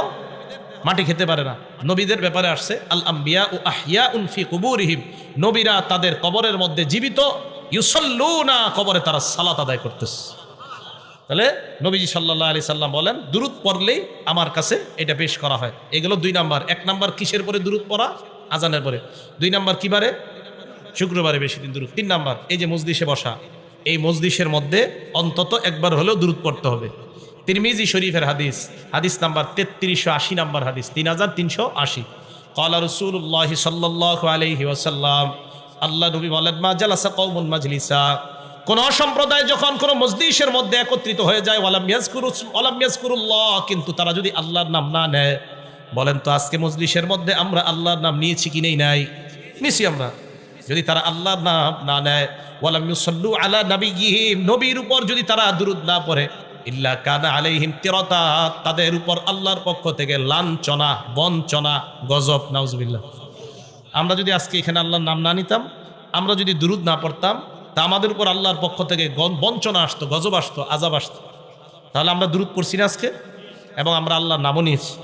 মাটি খেতে পারে না। নবীদের ব্যাপারে আসছে আল আম্বিয়া ও আহিয়াউন ফি কুবুরিহিম, নবীরা তাদের কবরের মধ্যে জীবিত, ইউসাল্লুনা, কবরে তারা সালাত আদায় করতেছে। তাহলে নবীজি সাল্লাল্লাহু আলাইহি সাল্লাম বলেন দুরূদ পড়লেই আমার কাছে এটা পেশ করা হয়। এগুলো দুই নাম্বার। এক নাম্বার কিসের পরে দুরূদ পড়া? আজানের পরে। দুই নাম্বার কি বারে? শুক্রবারে বেশি দিন দুরূদ। তিন নাম্বার এই যে মজলিসে বসা, এই মজলিসের মধ্যে অন্তত একবার হলেও দুরূদ পড়তে হবে। তিরমিজি শরীফের হাদিস, হাদিস নাম্বার 3380 নাম্বার হাদিস, 3380। ক্বালা রাসূলুল্লাহ সাল্লাল্লাহু আলাইহি ওয়াসাল্লাম, আল্লাহ নবী বলেন মা জালাসা কওমুন মাজলিসা, কোন সম্প্রদায় যখন কোন মজলিসের মধ্যে একত্রিত হয়ে যায় ওয়ালাম ইয়াজকুরুল্লাহ, কিন্তু তারা যদি আল্লাহর নাম না নেয়, বলেন তো আজকে মজলিসের মধ্যে আমরা আল্লাহর নাম নিয়েছি কি নাই? নিছি আমরা। যদি তারা আল্লাহর নাম না নেয়, ওয়ালাম ইউসাল্লু আলা নাবিয়্যিহিম, নবীর উপর যদি তারা দুরূদ না পড়ে, ইল্লা কানা আলাইহিম তিরাতা, তাদের উপর আল্লাহর পক্ষ থেকে লাঞ্ছনা, বঞ্চনা, গজব, নাউজুবিল্লাহ। আমরা যদি আজকে এখানে আল্লাহর নাম না নিতাম, আমরা যদি দুরূদ না পড়তাম, তা আমাদের উপর আল্লাহর পক্ষ থেকে বঞ্চনা আসতো, গজব আসতো, আযাব আসতো। তাহলে আমরা দুরূদ পড়ছি না আজকে, এবং আমরা আল্লাহর নামও নিয়েছি।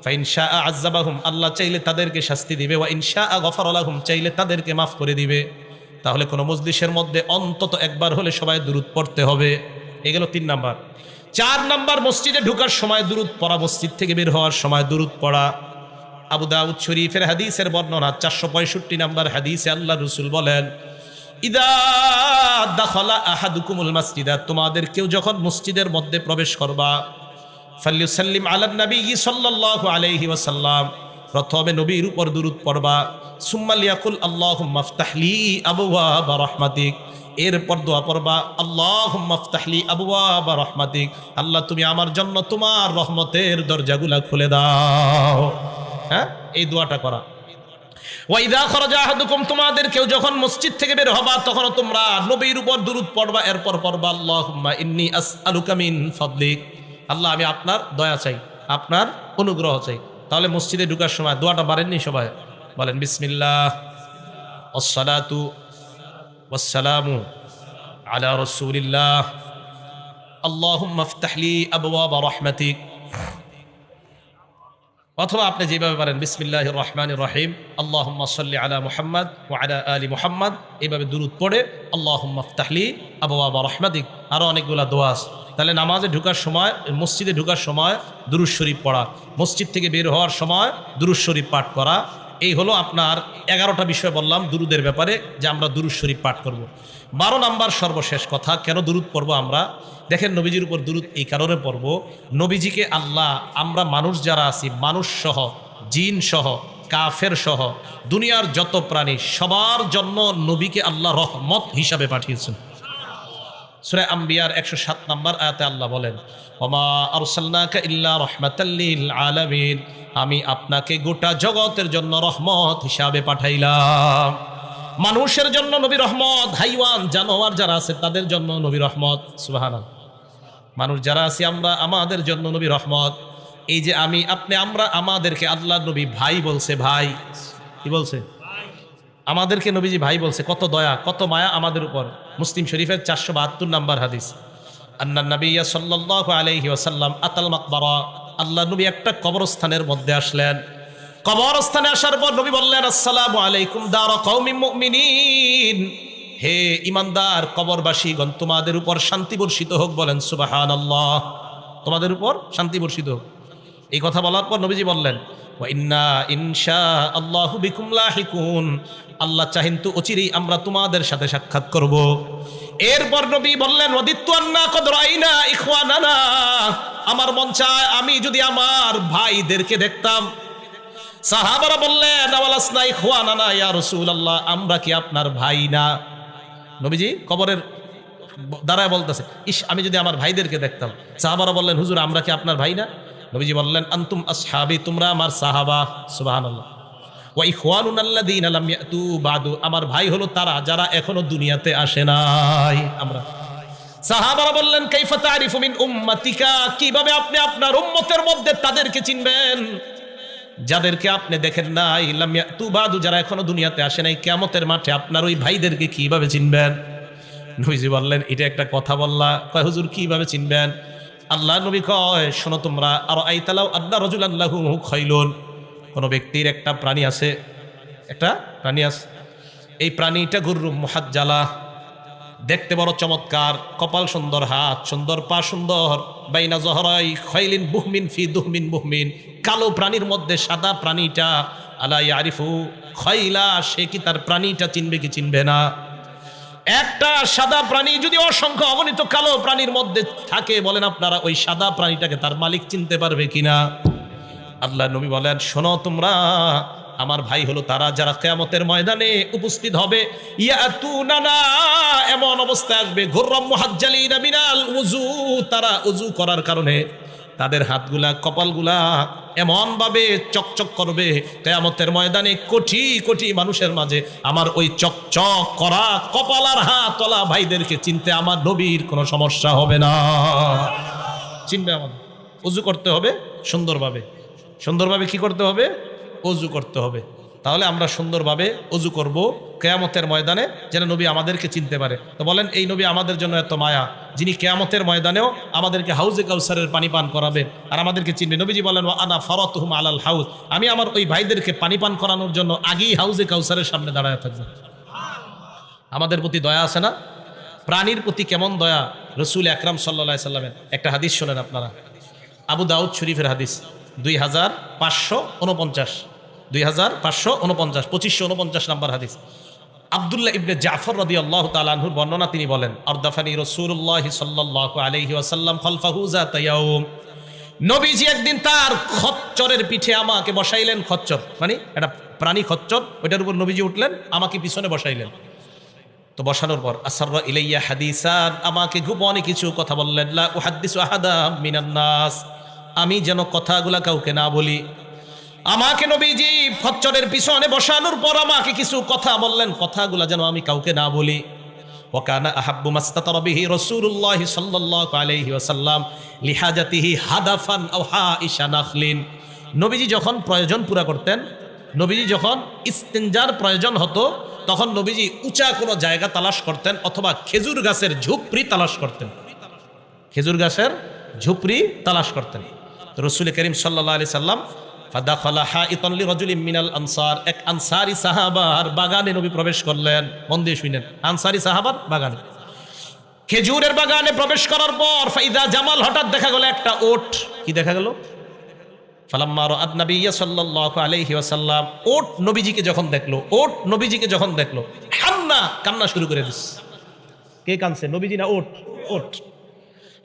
ফাইন শাআ আযাবাহুম, আল্লাহ চাইলে তাদেরকে শাস্তি দিবে, ওয়া ইন শাআ গফারা লাহুম, চাইলে তাদেরকে মাফ করে দিবে। তাহলে কোনো মজলিসের মধ্যে অন্তত একবার হলে সবাই দুরূদ পড়তে হবে। এগুলো তিন নাম্বার। চার নাম্বার, মসজিদে ঢোকার সময় দুরূদ পড়া, মসজিদ থেকে বের হওয়ার সময় দুরূদ পড়া। আবু দাউদ শরীফের হাদিসের বর্ণনা 465 নাম্বার হাদিসে আল্লাহ রাসূল বলেন ইদা দাখালা আহাদুকুমুল মাসজিদা, তোমাদের কেউ যখন মসজিদের মধ্যে প্রবেশ করবা, ফাল্যুসাল্লিম আলান নবী সাল্লাল্লাহু আলাইহি ওয়াসাল্লাম, প্রথমে নবীর উপর দুরূদ পড়বা। সুম্মা লিয়াকুল আল্লাহুম্মা ইফতাহলি আবওয়াবা রাহমাতিক, এরপর দোয়া পড়বা আল্লাহুম্মা ইফতাহলি আবওয়াবা রাহমাতিক, আল্লাহ তুমি আমার জন্য তোমার রহমতের দরজাগুলা খুলে দাও। হ্যাঁ, এই দোয়াটা করা। ওয়াইদা খরাজা আহাদুকুম, তোমাদের কেউ যখন মসজিদ থেকে বের হবা, তখন তোমরা নবীর উপর দুরূদ পড়বা। এরপর পড়বা আল্লাহুম্মা ইন্নী আসআলুকা মিন ফাদলিক, আল্লাহ আমি আপনার দয়া চাই, আপনার অনুগ্রহ চাই। তাহলে মসজিদে ঢোকার সময় দোয়াটা পারেননি সবাই? বলেন বিসমিল্লাহ ওয়াসসালাতু ওয়াসসালামু আলা রাসূলিল্লাহ, আল্লাহুম্মা ইফতাহলি আবওয়াবা রাহমাতিক। অথবা আপনি যেভাবে পারেন বিসমিল্লাহির রহমানির রহিম, আল্লাহুম্মা সাল্লি আলা মুহাম্মদ ওয়া আলা আলি মুহাম্মদ, এইভাবে দুরূদ পড়ে আল্লাহুম্মা ইফতাহলি আবওয়াবা রাহমাতিক। আরো অনেকগুলা দোয়া আছে। তাহলে নামাজে ঢোকার সময়, মসজিদে ঢোকার সময় দুরূদ শরীফ পড়া, মসজিদ থেকে বের হওয়ার সময় দুরূদ শরীফ পাঠ করা। এই হলো আপনার 11টা বিষয় বললাম দুরূদের ব্যাপারে, যে আমরা দুরূদ শরীফ পাঠ করব। 12 নাম্বার সর্বশেষ কথা, কেন দুরূদ পড়ব আমরা? দেখেন নবীজির উপর দুরূদ এই কারণে পড়ব, নবীজিকে আল্লাহ, আমরা মানুষ যারা আছি, মানুষ সহ, জিন সহ, কাফের সহ, দুনিয়ার যত প্রাণী, সবার জন্য নবীকে আল্লাহ রহমত হিসাবে পাঠিয়েছেন। সূরা আম্বিয়ার 107 নাম্বার আয়াতে আল্লাহ বলেন ওমা আরসালনাকা ইল্লা রাহমাতাল লিল আলামিন, আমি আপনাকে গোটা জগতের জন্য রহমত হিসাবে পাঠাইলাম। মানুষের জন্য নবী রহমত, হাইওয়ান জানোয়ার যারা আছে তাদের জন্য নবী রহমত। সুবহানাল্লাহ। মানুষ যারা আছি আমরা, আমাদের জন্য নবী রহমত। এই যে আমি, আপনি, আমরা, আমাদেরকে আল্লাহ নবী ভাই বলছে। ভাই কি বলছে? আমাদেরকে নবীজি ভাই বলছে। কত দয়া, কত মায়া আমাদের উপর। মুসলিম শরীফের 472 নাম্বার হাদিস, আন্নান নাবিয়্যা সাল্লাল্লাহু আলাইহি ওয়াসাল্লাম আতাল মাকবারা, আল্লাহ নবী একটা কবরস্থানের মধ্যে আসলেন। কবরস্থানে আসার পর নবী বললেন আসসালামু আলাইকুম দারা কওমিন মুমিনিন, হে ইমানদার কবরবাসীগণ, তোমাদের উপর শান্তি বর্ষিত হোক। বলেন সুবহানাল্লাহ, তোমাদের উপর শান্তি বর্ষিত হোক। এই কথা বলার পর নবীজি বললেন ওয়া ইন্না ইনশাআল্লাহু বিকুম লাহিকুন, আল্লাহ চাহেন তো অচিরেই আমরা তোমাদের সাথে সাক্ষাৎ করব। এরপর নবী বললেন ওয়াদিত্তু আন্না কদ রাইনা ইখওয়ানানা, আমার মন চায় আমি যদি আমার ভাইদেরকে দেখতাম। সাহাবারা বললেন আওয়ালাসনা ইখওয়ানানা ইয়া রাসূলুল্লাহ, আমরা কি আপনার ভাই না? নবীজি কবরের দাঁড়ায় বলতেছে, ইস আমি যদি আমার ভাইদেরকে দেখতাম। সাহাবারা বললেন হুজুর আমরা কি আপনার ভাই না? নবীজি বললেন আনতুম আসহাবি, তোমরা আমার সাহাবা। সুবহানাল্লাহ। ওয়া ইখওয়ানুনাল্লাযীনা লাম ইয়াতু বাদু, আমার ভাই হলো তারা যারা এখনো দুনিয়াতে আসে নাই। আমরা সাহাবারা বললেন কাইফা তারিফু মিন উম্মাতিকা, কিভাবে আপনি আপনার উম্মতের মধ্যে তাদেরকে চিনবেন যাদেরকে আপনি দেখেন নাই, লাম ইয়াতু বাদু, যারা এখনো দুনিয়াতে আসে নাই, কিয়ামতের মাঠে আপনার ওই ভাইদেরকে কিভাবে চিনবেন? নবীজি বললেন এটা একটা কথা বললা। কয় হুজুর কিভাবে চিনবেন? আল্লাহ নবী কয় শোনো তোমরা, আর আইতালাউ আদনা রাজুলান লাহু খাইলুন, কোন ব্যক্তির একটা প্রাণী আছে, একটা প্রাণী আছে, এই প্রাণীটা গুররুম মুহাজ্জালা, দেখতে বড় চমৎকার, কপাল সুন্দর, হাত সুন্দর, পা সুন্দর, বাইনা জহরাই খাইলিন বুহমিন ফি দুহমিন বুহমিন, কালো প্রাণীর মধ্যে সাদা প্রাণীটা, আলা ইয়ারিফু খাইলা, সে কি তার প্রাণীটা চিনবে কি চিনবে না? একটা সাদা প্রাণী যদি অসংখ্য অগণিত কালো প্রাণীর মধ্যে থাকে, বলেন আপনারা ওই সাদা প্রাণীটাকে তার মালিক চিনতে পারবে কিনা? আল্লাহ নবী বলেন শোনো তোমরা, আমার ভাই হলো তারা যারা কিয়ামতের ময়দানে উপস্থিত হবে, ইয়াতুনানা, এমন অবস্থা আসবে, গুররাম মুহাজ্জালিনা মিনাল উযু, তারা উযু করার কারণে তাদের হাতগুলা কপালগুলা এমন ভাবে চকচক করবে, কিয়ামতের ময়দানে কোটি কোটি মানুষের মাঝে আমার ওই চকচক করা কপাল আর হাতওয়ালা ভাইদেরকে চিনতে আমার নবীর কোনো সমস্যা হবে না। চিনবে আমাদের। উযু করতে হবে সুন্দরভাবে, সুন্দরভাবে কি করতে হবে? অজু করতে হবে। তাহলে আমরা সুন্দরভাবে অজু করব কিয়ামতের ময়দানে, যেন নবী আমাদেরকে চিনতে পারে। তো বলেন এই নবী আমাদের জন্য এত মায়া, যিনি কিয়ামতের ময়দানেও আমাদেরকে হাউজে কাউসারের পানি পান করাবেন আর আমাদেরকে চিনবে। নবীজি বলেন ওয়া আনা ফারাতুহুম আলাল হাউজ, আমি আমার ওই ভাইদেরকে পানি পান করানোর জন্য আগেই হাউজে কাউসারের সামনে দাঁড়ায় থাকবো। আমাদের প্রতি দয়া আছে না? প্রাণীর প্রতি কেমন দয়া! রাসূল আকরাম সাল্লাল্লাহু আলাইহি সাল্লামের একটা হাদিস শোনেন আপনারা, আবু দাউদ শরীফের হাদিস 2549, 2549, 2549 নম্বর হাদিস। আব্দুল্লাহ ইবনে জাফর রাদিয়াল্লাহু তাআলা আনহুর বর্ণনা, তিনি বলেন আরদাফানি রাসূলুল্লাহ সাল্লাল্লাহু আলাইহি ওয়াসাল্লাম খালফাহু যাতা ইয়াউম, নবীজি একদিন তার খচ্চরের পিঠে আমাকে বসাইলেন। খচ্চর মানে একটা প্রাণী, খচ্চর, ওইটার উপর নবীজি উঠলেন, আমাকে পিছনে বসাইলেন। তো বসানোর পর আসাররা ইলাইয়া হাদিসান, আমাকে গোপনে কিছু কথা বললেন। লা উহাদ্দিসু আহাদা মিনান নাস, আমি যেন কথাগুলা কাউকে না বলি। আমাকে নবীজি খচ্চরের পিছনে বসানোর পর আমাকে কিছু কথা বললেন, কথাগুলা যেন আমি কাউকে না বলি। ওয়াকানা আহাব্বু মাস্তাতারা বিহি রাসূলুল্লাহ সাল্লাল্লাহু আলাইহি ওয়াসাল্লাম লিহাজাতিহি হাদাফান আও হাইশা নাখলিন, নবীজি যখন প্রয়োজন পুরা করতেন, নবীজি যখন ইস্তেঞ্জার প্রয়োজন হতো, তখন নবীজি উঁচা কোনো জায়গা তালাশ করতেন অথবা খেজুর গাছের ঝুপড়ি তালাশ করতেন, খেজুর গাছের ঝুপড়ি তালাশ করতেন। রাসূল করিম সাল্লাল্লাহু আলাইহি সাল্লাম ফাদাখালা হাইতান লিরাজুলিন মিনাল আনসার, এক আনসারী সাহাবার বাগানে নবী প্রবেশ করলেন। মন দিয়ে শুনেন, আনসারী সাহাবার বাগানে, খেজুরের বাগানে প্রবেশ করার পর ফাইদা জামাল, হঠাৎ দেখা গেল একটা ওট। কি দেখা গেল? ফালাম্মা রাআত নাবিয়্যা সাল্লাল্লাহু আলাইহি ওয়াসাল্লাম, ওট নবীজিকে যখন দেখলো, ওট নবীজিকে যখন দেখলো, হান্না, কান্না শুরু করে দিস। কে কানছে? নবীজি না ওট? ওট।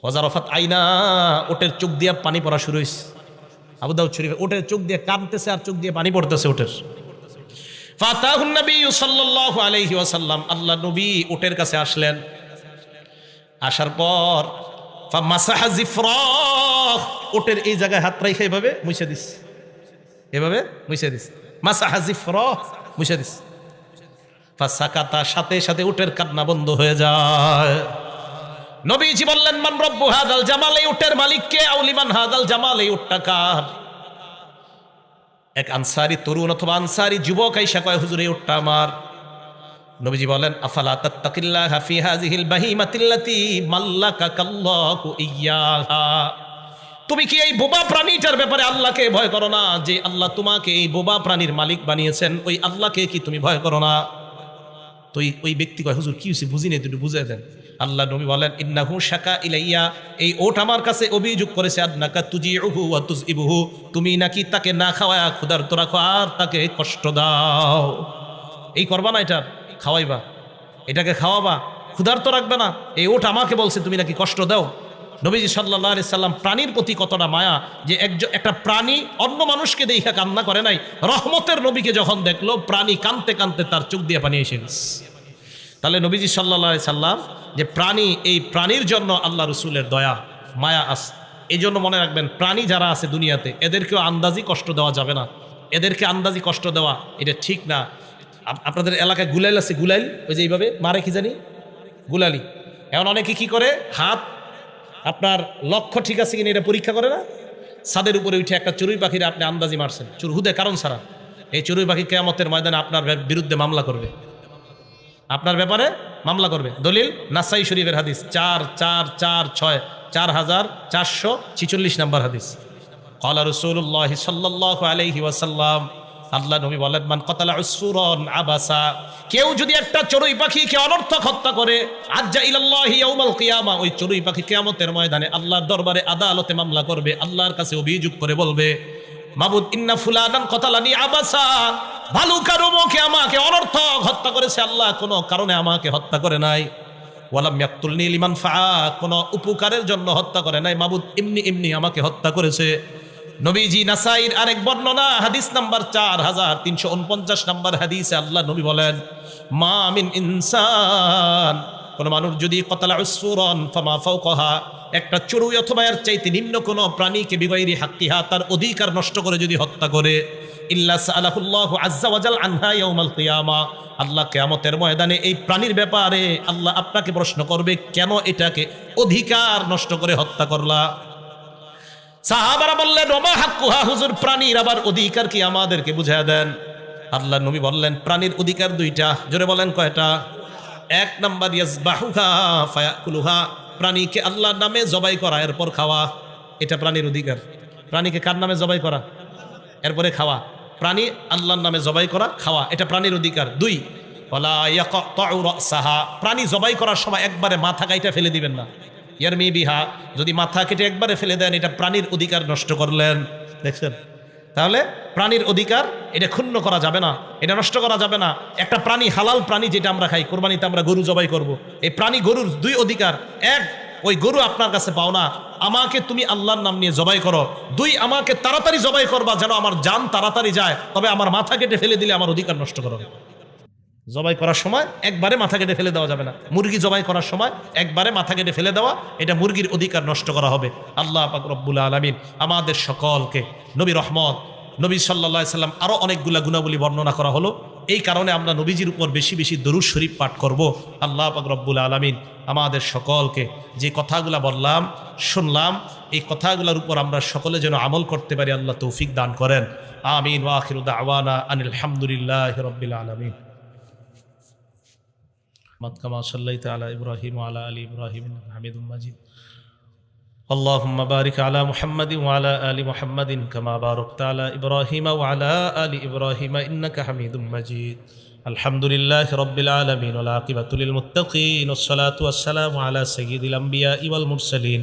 ওয়াজারাফাত আইনা, ওটের চোখ দিয়ে পানি পড়া শুরু হয়েছে। আবু দাউদ শরীফে ওটের চোখ দিয়ে কাঁদতেছে আর চোখ দিয়ে পানি পড়তেছে ওটের। ফাতাহুন নবী সাল্লাল্লাহু আলাইহি ওয়াসাল্লাম, আল্লাহ নবী ওটের কাছে আসলেন। আসার পর ফামাসাহা জিফরাহ, ওটের এই জায়গায় হাত রাখে এভাবে মুছে দিস, এভাবে মুছে দিস, মাসাহা জিফরাহ, মুছে দিস। ফাসাকাতা, সাথে সাথে ওটের কান্না বন্ধ হয়ে যায়। নবীজি বললেন মান রব্বু হাদাল জামাল, এই উটের মালিক কে? আউলিমান হাদাল জামাল, এই উটটা কার? এক আনসারী তরুণ অথবা আনসারী যুবক আইসা কয় হুজুর এই উটটা আমার। নবীজি বলেন আফালা তাত্তাকিল্লাহা ফি হাযিহিল বাহিমাতিল্লাতী মাল্লাকাকাল্লাহু ইয়্যাহা, তুমি কি এই বোবা প্রাণীটার ব্যাপারে আল্লাহকে ভয় করো না? যে আল্লাহ তোমাকে এই বোবা প্রাণীর মালিক বানিয়েছেন, ওই আল্লাহকে কি তুমি ভয় করো না? তো ওই ব্যক্তি কয় হুজুর কি হইছে বুঝি নাই, তুমি বুঝিয়ে দেন। আল্লাহ নবী বলেন ইন্নাহু শাকা ইলাইয়া, এই ওট আমার কাছে অভিযোগ করেছে, আদনাকা তুজিউহু ওয়া তুযইবুহু, তুমি নাকি তাকে না খাওয়ায় ক্ষুধার্ত রাখো আর তাকে কষ্ট দাও। এই করবা না, এটা খাওয়াইবা, এটাকে খাওয়াবা, ক্ষুধার্ত রাখবে না। এই ওট আমাকে বলছে তুমি নাকি কষ্ট দাও। নবীজি সাল্লাল্লাহু আলাইহি সাল্লাম প্রাণীর প্রতি কতটা মায়া, যে একটা প্রাণী অন্য মানুষকে দেখা কান্না করে নাই, রহমতের নবীকে যখন দেখলো প্রাণী কাঁদতে কাঁদতে তার চোখ দিয়ে পানি এসে গেছে। তাহলে নবীজি সাল্লাল্লাহু আলাইহি সাল্লাম যে প্রাণী, এই প্রাণীর জন্য আল্লাহ রসুলের দয়া মায়া আছে। এই জন্য মনে রাখবেন, প্রাণী যারা আছে দুনিয়াতে এদেরকেও আন্দাজি কষ্ট দেওয়া যাবে না, এদেরকে আন্দাজি কষ্ট দেওয়া এটা ঠিক না। আপনাদের এলাকায় গুলাইল আছে, গুলাইল ওই যে এইভাবে মারে, কি জানি গুলালি, এখন অনেকে কি করে, হাত আপনার লক্ষ্য ঠিক আছে কিনা এটা পরীক্ষা করে না, ছাদের উপরে উঠে একটা চড়ুই পাখির আপনি আন্দাজি মারছেন হুদে কারণ ছাড়া, এই চড়ুই পাখি কিয়ামতের ময়দানে আপনার বিরুদ্ধে মামলা করবে, আপনার ব্যাপারে মামলা করবে। দলিল নাসাই শরীফের হাদিস 4446 4446 নম্বর হাদিস। ক্বালা রাসূলুল্লাহ সাল্লাল্লাহু আলাইহি ওয়াসাল্লাম, আল্লাহ নবী বলেন, মান কাতালা উসফুরান আবাসা, কেউ যদি একটা চড়ুই পাখিকে অনর্থক হত্যা করে, আজ্জা ইলাল্লাহি ইয়াউমাল কিয়ামা, ওই চড়ুই পাখি কিয়ামতের ময়দানে আল্লাহর দরবারে আদালতে মামলা করবে, আল্লাহর কাছে অভিযোগ করে বলবে, মাবুদ ইন্না ফুলানান কাতালানি আবাসা, ভালুকার অমুকে আমাকে অনর্থক হত্যা করেছে, আল্লাহ কোনো কারণে আমাকে হত্যা করে নাই। ওয়ালাম ইয়াকতুলনি লিমান ফাআ, কোনো উপকারের জন্য হত্যা করে নাই, মাবুদ এমনি এমনি আমাকে হত্যা করেছে। নবীজি নাসাইর আরেক বর্ণনা হাদিস নাম্বার 4349 নম্বর হাদিসে আল্লাহ নবী বলেন, মা মিন ইনসান, কোন মানুষ যদি কতালা উসফুরান ফামা ফাওকাহা, একটা চড়ুই অথবা এর চাইতে নিম্ন কোনো প্রাণীকে বিগাইরি হাক্কিহা, তার অধিকার নষ্ট করে যদি হত্যা করে, ইল্লা সাআলাহুল্লাহু আযজা ওয়া জাল আনহা ইয়াউমাল কিয়ামা, আল্লাহ কিয়ামতের ময়দানে এই প্রাণীর ব্যাপারে আল্লাহ আপনাকে প্রশ্ন করবে, কেন এটাকে অধিকার নষ্ট করে হত্যা করলা। সাহাবারা বললেন, ওমা হাক্কুহা, হুজুর প্রাণীর আবার অধিকার কি আমাদেরকে বুঝায় দেন। আল্লাহ নবী বললেন, প্রাণীর অধিকার দুইটা। জোরে বলেন কয়টা? এক নাম্বার ইয়াজবাহুহা ফায়াকুলুহা, প্রাণীকে আল্লাহর নামে জবাই করা এরপর খাওয়া, এটা প্রাণীর অধিকার। প্রাণীকে কার নামে জবাই করা এরপরে খাওয়া, প্রাণী আল্লাহর নামে জবাই করা খাওয়া, এটা প্রাণীর অধিকার। দুই, ওয়ালা ইয়াকতাউ রাসাহা, প্রাণী জবাই করার সময় একবারে মাথা কাইটা ফেলে দিবেন না, ইয়ারমি বিহা, যদি মাথা কেটে একবারে ফেলে দেন এটা প্রাণীর অধিকার নষ্ট করলেন। দেখছেন? তাহলে প্রাণীর অধিকার এটা ক্ষুণ্ণ করা যাবে না, এটা নষ্ট করা যাবে না। একটা প্রাণী, হালাল প্রাণী যেটা আমরা খাই, কোরবানিতে আমরা গরু জবাই করব, এই প্রাণী গরুর দুই অধিকার, এক, ওই গরু আপনার কাছে পাও না, আমাকে তুমি আল্লাহর নাম নিয়ে জবাই করো। দুই, আমাকে তাড়াতাড়ি জবাই করবা যেন আমার জান তাড়াতাড়ি যায়, তবে আমার মাথা কেটে ফেলে দিলে আমার অধিকার নষ্ট করো। জবাই করার সময় একবারে মাথা কেটে ফেলে দেওয়া যাবে না। মুরগি জবাই করার সময় একবারে মাথা কেটে ফেলে দেওয়া, এটা মুরগির অধিকার নষ্ট করা হবে। আল্লাহ পাক রব্বুল আলামিন আমাদের সকলকে, নবী রহমত, নবী সাল্লাল্লাহু আলাইহি সাল্লাম আরো অনেকগুলা গুণাবলী বর্ণনা করা হলো, এই কারণে আমরা নবীজির উপর বেশি বেশি দরুদ শরীফ পাঠ করব। আল্লাহ পাক রব্বুল আলামিন আমাদের সকলকে যে কথাগুলা বললাম শুনলাম, এই কথাগুলোর উপর আমরা সকলে যেন আমল করতে পারি, আল্লাহ তৌফিক দান করেন। আমিন। ওয়া আখিরু দাওয়ানা আনিল হামদুলিল্লাহি রাব্বিল আলামিন। كما صليت على إبراهيم وعلى آل إبراهيم إنك حميد مجيد. اللهم بارك على محمد وعلى آل محمد كما باركت على إبراهيم وعلى آل إبراهيم إنك حميد مجيد. الحمد لله رب العالمين والعاقبة للمتقين والصلاة والسلام على سيد الأنبياء والمرسلين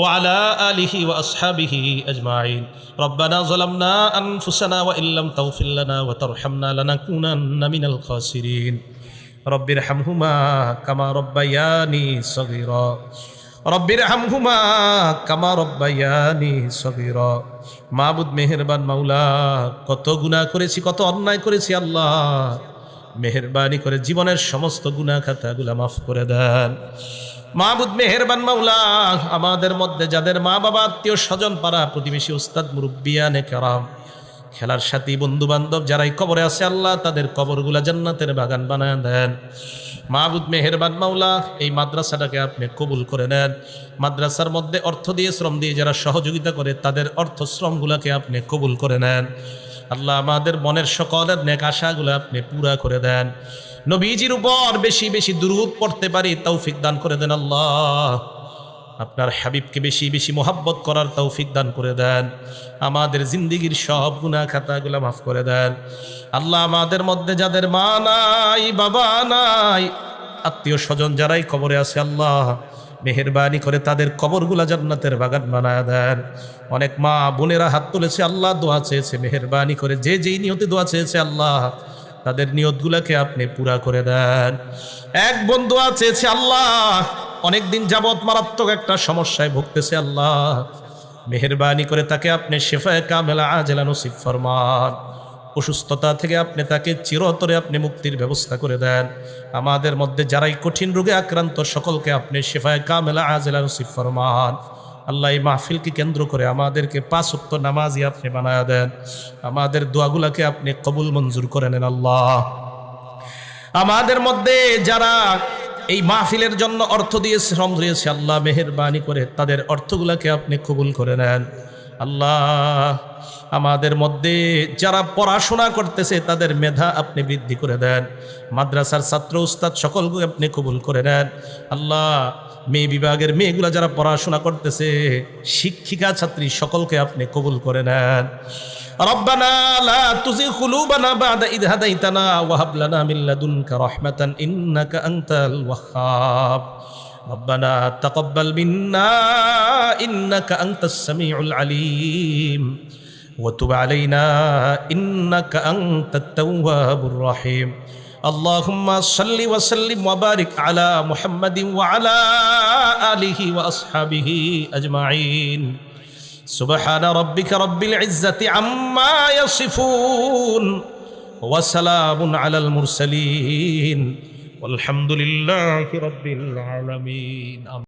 وعلى آله وأصحابه أجمعين. ربنا ظلمنا أنفسنا وإن لم تغفر لنا وترحمنا لنكونن من الخاسرين. رب ارحمهما كما ربياني صغيرا رب ارحمهما كما ربياني صغيرا. মাবুদ মেহেরবান মাওলা, কত গুনাহ করেছি, কত অন্যায় করেছি, আল্লাহ মেহেরবানি করে জীবনের সমস্ত গুনাহ খাতাগুলো মাফ করে দেন। মাবুদ মেহেরবান মাওলা, আমাদের মধ্যে যাদের মা বাবা, আত্মীয় স্বজন, পাড়া প্রতিবেশী, উস্তাদ, মুরব্বিয়ানে কেরাম, খেলার সাথী, বন্ধু বান্ধব যারাই কবরে আছে, আল্লাহ তাদের কবরগুলা জান্নাতের বাগান বানায় দেন। মাবুদ মেহেরবান মাওলা, এই মাদ্রাসাটাকে আপনি কবুল করে নেন। মাদ্রাসার মধ্যে অর্থ দিয়ে, শ্রম দিয়ে যারা সহযোগিতা করে, তাদের অর্থ শ্রমগুলাকে আপনি কবুল করে নেন। আল্লাহ আমাদের মনের সকলের নেক আশাগুলো আপনি পুরা করে দেন। নবীজির উপর বেশি বেশি দুরূদ পড়তে পারি তৌফিক দান করে দেন। আল্লাহ আপনার হাবিবকে বেশি বেশি মোহাব্বত করার তৌফিক দান করে দেন। আমাদের জিন্দিগির সব গুনাহ খাতাগুলো মাফ করে দেন। আল্লাহ আমাদের মধ্যে যাদের মা নাই, বাবা নাই, আত্মীয় স্বজন যারাই কবরে আছে, আল্লাহ মেহেরবানি করে তাদের কবরগুলা জান্নাতের বাগান বানায় দেন। অনেক মা বোনেরা হাত তুলেছে, আল্লাহ দোয়া চেয়েছে, মেহেরবানি করে যে যেই নিয়তে দোয়া চেয়েছে, আল্লাহ তাদের নিয়তগুলাকে আপনি পুরা করে দেন। এক বোন দোয়া চেয়েছে, আল্লাহ অনেকদিন যাবৎ মারাত্মক একটা সমস্যায় ভুগতেছে, আল্লাহ মেহেরবানি করে তাকে আপনি শিফায়ে কামেলা আজেলা নসিব ফরমান। অসুস্থতা থেকে আপনি তাকে চিরতরে আপনি মুক্তির ব্যবস্থা করে দেন। আমাদের মধ্যে যারাই কঠিন রোগে আক্রান্ত, সকলকে আপনি শিফায়ে কামেলা আজেলা নসিব ফরমান। আল্লাহ এই মাহফিলকে কেন্দ্র করে আমাদেরকে 5 ওয়াক্ত নামাজি আপনি বানায়া দেন। আমাদের দোয়াগুলাকে আপনি কবুল মঞ্জুর করে নেন। আল্লাহ আমাদের মধ্যে যারা এই মাহফিলের জন্য অর্থ দিয়েছে, শ্রম দিয়েছে, আল্লাহ মেহেরবানি করে তাদের অর্থগুলোকে আপনি কবুল করে নেন। আল্লাহ আমাদের মধ্যে যারা পড়াশোনা করতেছে তাদের মেধা আপনি বৃদ্ধি করে দেন। মাদ্রাসার ছাত্র উস্তাদ সকলকে আপনি কবুল করে নেন। আল্লাহ মেয়ে বিভাগের মেয়েগুলা যারা পড়াশোনা করতেছে, শিক্ষিকা ছাত্রী সকলকে আপনি কবুল করে নেন। রব্বানা লা তুযিগ কুলুবানা বা'দা ইয হাদাইতানা ওয়া হাব লানা মিন লাদুনকা রাহমাতান ইন্নাকা আনতাল ওয়াহ্হাব। রব্বানা তাকাব্বাল মিন্না ইন্নাকা আনতাস সামিউল আলিম ওয়া তুব আলাইনা ইন্নাকা আনতাত তাওয়াবুর রহিম। আল্লাহুম্মা সাল্লি ওয়া সাল্লিম ওয়া বারিক আলা মুহাম্মাদিন ওয়া আলা আলিহি ওয়া আসহাবিহি আজমাইন। সুবহানা রাব্বিকা রাব্বিল ইজ্জাতি আম্মা ইয়াসিফুন ওয়া সালামুন আলাল মুরসালিন ওয়ালহামদুলিল্লাহি রাব্বিল আলামিন।